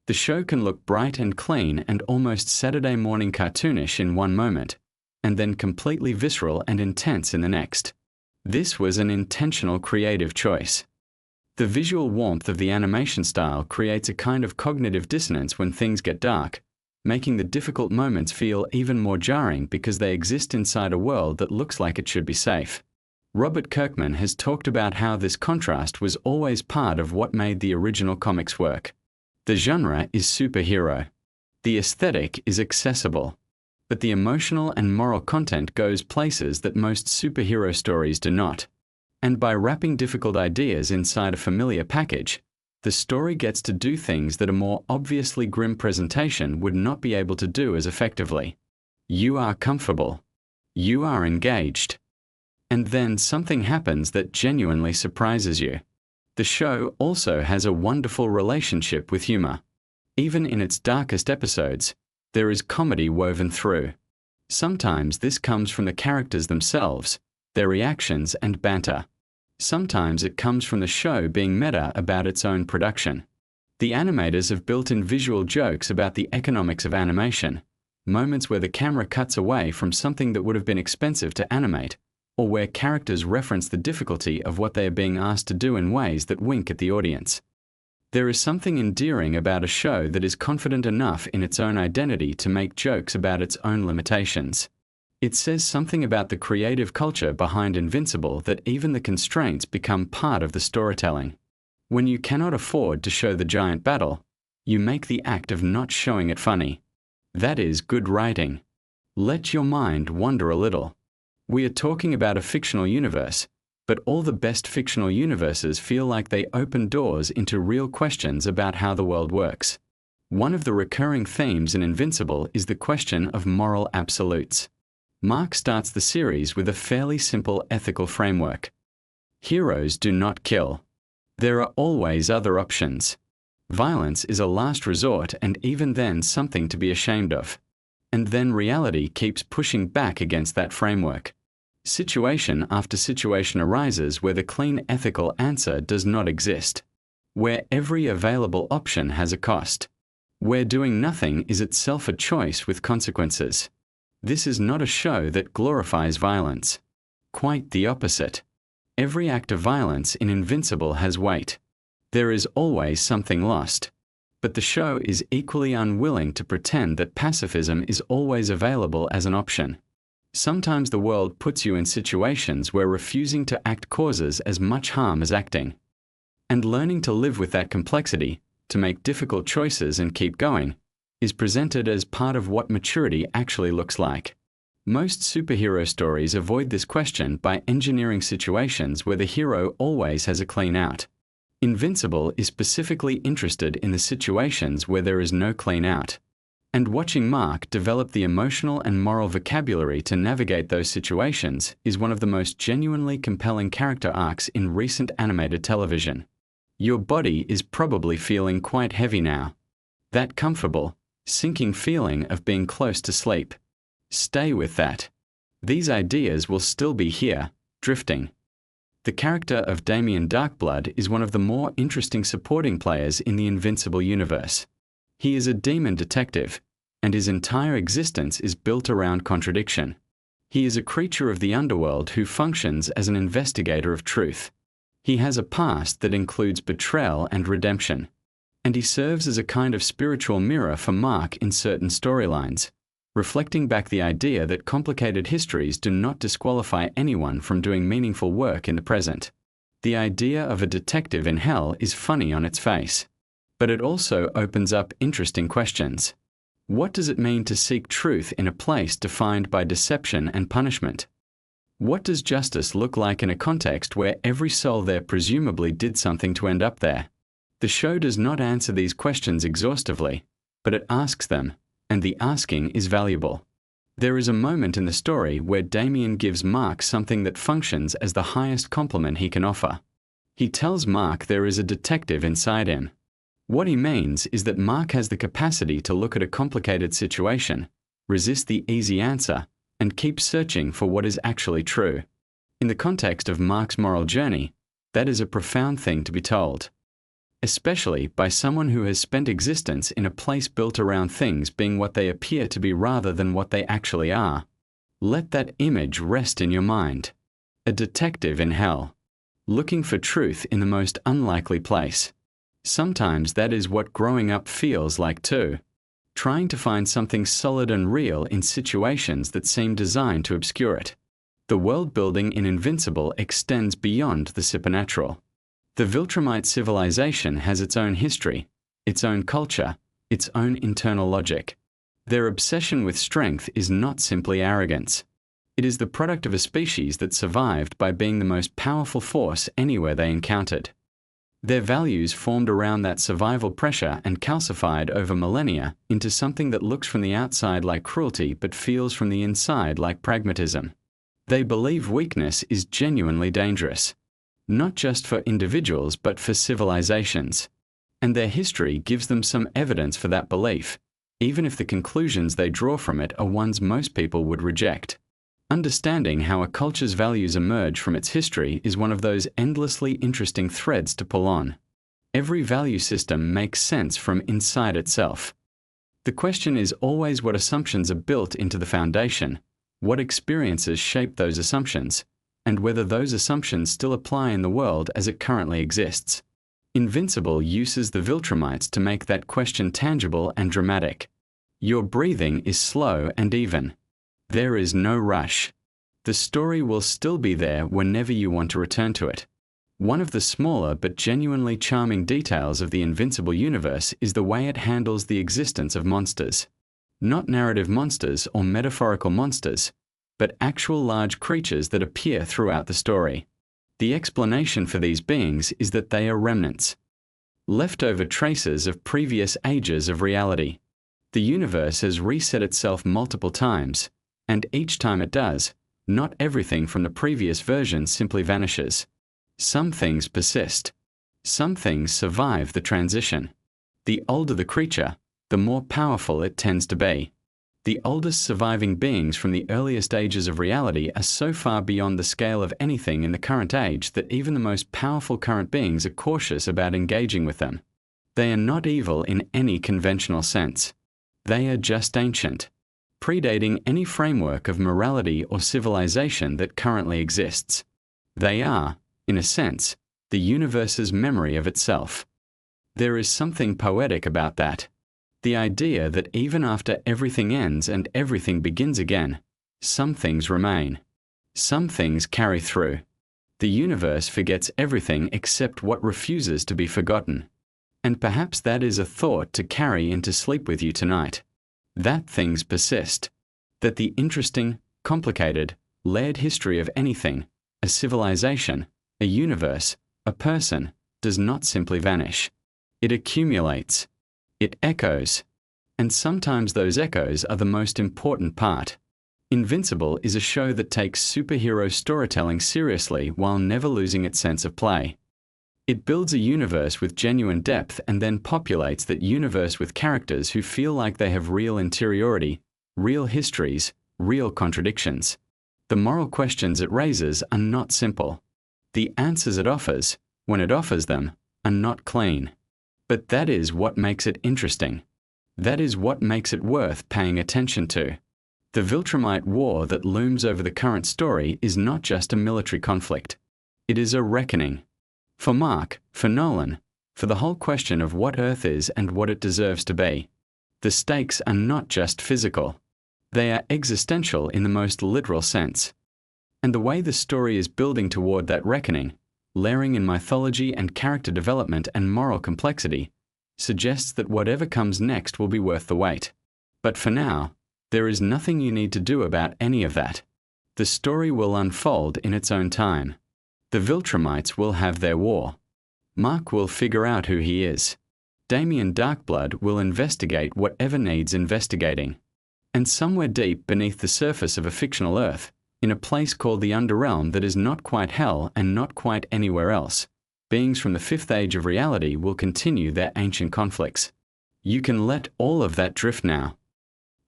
The show can look bright and clean and almost Saturday morning cartoonish in one moment, and then completely visceral and intense in the next. This was an intentional creative choice. The visual warmth of the animation style creates a kind of cognitive dissonance when things get dark, making the difficult moments feel even more jarring because they exist inside a world that looks like it should be safe. Robert Kirkman has talked about how this contrast was always part of what made the original comics work. The genre is superhero. The aesthetic is accessible. But the emotional and moral content goes places that most superhero stories do not. And by wrapping difficult ideas inside a familiar package, the story gets to do things that a more obviously grim presentation would not be able to do as effectively. You are comfortable. You are engaged. And then something happens that genuinely surprises you. The show also has a wonderful relationship with humor. Even in its darkest episodes, there is comedy woven through. Sometimes this comes from the characters themselves, their reactions and banter. Sometimes it comes from the show being meta about its own production. The animators have built in visual jokes about the economics of animation, moments where the camera cuts away from something that would have been expensive to animate, or where characters reference the difficulty of what they are being asked to do in ways that wink at the audience. There is something endearing about a show that is confident enough in its own identity to make jokes about its own limitations. It says something about the creative culture behind Invincible that even the constraints become part of the storytelling. When you cannot afford to show the giant battle, you make the act of not showing it funny. That is good writing. Let your mind wander a little. We are talking about a fictional universe, but all the best fictional universes feel like they open doors into real questions about how the world works. One of the recurring themes in Invincible is the question of moral absolutes. Mark starts the series with a fairly simple ethical framework. Heroes do not kill. There are always other options. Violence is a last resort, and even then something to be ashamed of. And then reality keeps pushing back against that framework. Situation after situation arises where the clean ethical answer does not exist, where every available option has a cost, where doing nothing is itself a choice with consequences. This is not a show that glorifies violence. Quite the opposite. Every act of violence in Invincible has weight. There is always something lost. But the show is equally unwilling to pretend that pacifism is always available as an option. Sometimes the world puts you in situations where refusing to act causes as much harm as acting. And learning to live with that complexity, to make difficult choices and keep going, is presented as part of what maturity actually looks like. Most superhero stories avoid this question by engineering situations where the hero always has a clean out. Invincible is specifically interested in the situations where there is no clean out. And watching Mark develop the emotional and moral vocabulary to navigate those situations is one of the most genuinely compelling character arcs in recent animated television. Your body is probably feeling quite heavy now. That comfortable, sinking feeling of being close to sleep. Stay with that. These ideas will still be here, drifting. The character of Damien Darkblood is one of the more interesting supporting players in the Invincible universe. He is a demon detective, and his entire existence is built around contradiction. He is a creature of the underworld who functions as an investigator of truth. He has a past that includes betrayal and redemption, and he serves as a kind of spiritual mirror for Mark in certain storylines, reflecting back the idea that complicated histories do not disqualify anyone from doing meaningful work in the present. The idea of a detective in hell is funny on its face, but it also opens up interesting questions. What does it mean to seek truth in a place defined by deception and punishment? What does justice look like in a context where every soul there presumably did something to end up there? The show does not answer these questions exhaustively, but it asks them, and the asking is valuable. There is a moment in the story where Damien gives Mark something that functions as the highest compliment he can offer. He tells Mark there is a detective inside him. What he means is that Mark has the capacity to look at a complicated situation, resist the easy answer, and keep searching for what is actually true. In the context of Mark's moral journey, that is a profound thing to be told. Especially by someone who has spent existence in a place built around things being what they appear to be rather than what they actually are. Let that image rest in your mind. A detective in hell, looking for truth in the most unlikely place. Sometimes that is what growing up feels like too. Trying to find something solid and real in situations that seem designed to obscure it. The world building in Invincible extends beyond the supernatural. The Viltrumite civilization has its own history, its own culture, its own internal logic. Their obsession with strength is not simply arrogance. It is the product of a species that survived by being the most powerful force anywhere they encountered. Their values formed around that survival pressure and calcified over millennia into something that looks from the outside like cruelty but feels from the inside like pragmatism. They believe weakness is genuinely dangerous. Not just for individuals, but for civilizations. And their history gives them some evidence for that belief, even if the conclusions they draw from it are ones most people would reject. Understanding how a culture's values emerge from its history is one of those endlessly interesting threads to pull on. Every value system makes sense from inside itself. The question is always what assumptions are built into the foundation, what experiences shape those assumptions, and whether those assumptions still apply in the world as it currently exists. Invincible uses the Viltrumites to make that question tangible and dramatic. Your breathing is slow and even. There is no rush. The story will still be there whenever you want to return to it. One of the smaller but genuinely charming details of the Invincible universe is the way it handles the existence of monsters. Not narrative monsters or metaphorical monsters, but actual large creatures that appear throughout the story. The explanation for these beings is that they are remnants, leftover traces of previous ages of reality. The universe has reset itself multiple times, and each time it does, not everything from the previous version simply vanishes. Some things persist. Some things survive the transition. The older the creature, the more powerful it tends to be. The oldest surviving beings from the earliest ages of reality are so far beyond the scale of anything in the current age that even the most powerful current beings are cautious about engaging with them. They are not evil in any conventional sense. They are just ancient, predating any framework of morality or civilization that currently exists. They are, in a sense, the universe's memory of itself. There is something poetic about that. The idea that even after everything ends and everything begins again, some things remain. Some things carry through. The universe forgets everything except what refuses to be forgotten. And perhaps that is a thought to carry into sleep with you tonight. That things persist. That the interesting, complicated, layered history of anything, a civilization, a universe, a person, does not simply vanish. It accumulates. It echoes. And sometimes those echoes are the most important part. Invincible is a show that takes superhero storytelling seriously while never losing its sense of play. It builds a universe with genuine depth and then populates that universe with characters who feel like they have real interiority, real histories, real contradictions. The moral questions it raises are not simple. The answers it offers, when it offers them, are not clean. But that is what makes it interesting. That is what makes it worth paying attention to. The Viltrumite war that looms over the current story is not just a military conflict. It is a reckoning. For Mark, for Nolan, for the whole question of what Earth is and what it deserves to be. The stakes are not just physical. They are existential in the most literal sense. And the way the story is building toward that reckoning, layering in mythology and character development and moral complexity, suggests that whatever comes next will be worth the wait. But for now, there is nothing you need to do about any of that. The story will unfold in its own time. The Viltrumites will have their war. Mark will figure out who he is. Damien Darkblood will investigate whatever needs investigating. And somewhere deep beneath the surface of a fictional Earth, in a place called the Underrealm that is not quite hell and not quite anywhere else, beings from the fifth age of reality will continue their ancient conflicts. You can let all of that drift now.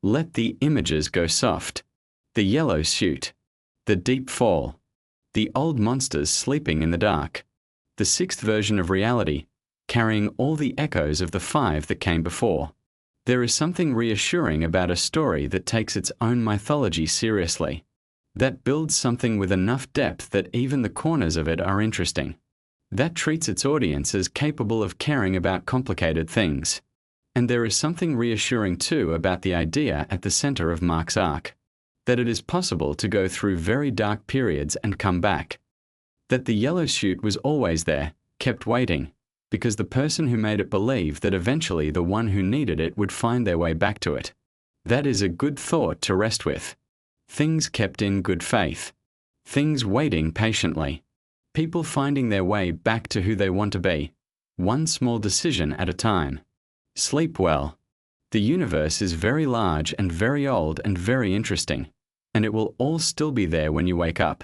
Let the images go soft. The yellow suit. The deep fall. The old monsters sleeping in the dark. The sixth version of reality, carrying all the echoes of the five that came before. There is something reassuring about a story that takes its own mythology seriously. That builds something with enough depth that even the corners of it are interesting. That treats its audience as capable of caring about complicated things. And there is something reassuring too about the idea at the center of Mark's arc. That it is possible to go through very dark periods and come back. That the yellow suit was always there, kept waiting, because the person who made it believed that eventually the one who needed it would find their way back to it. That is a good thought to rest with. Things kept in good faith. Things waiting patiently. People finding their way back to who they want to be, one small decision at a time. Sleep well. The universe is very large and very old and very interesting, and it will all still be there when you wake up.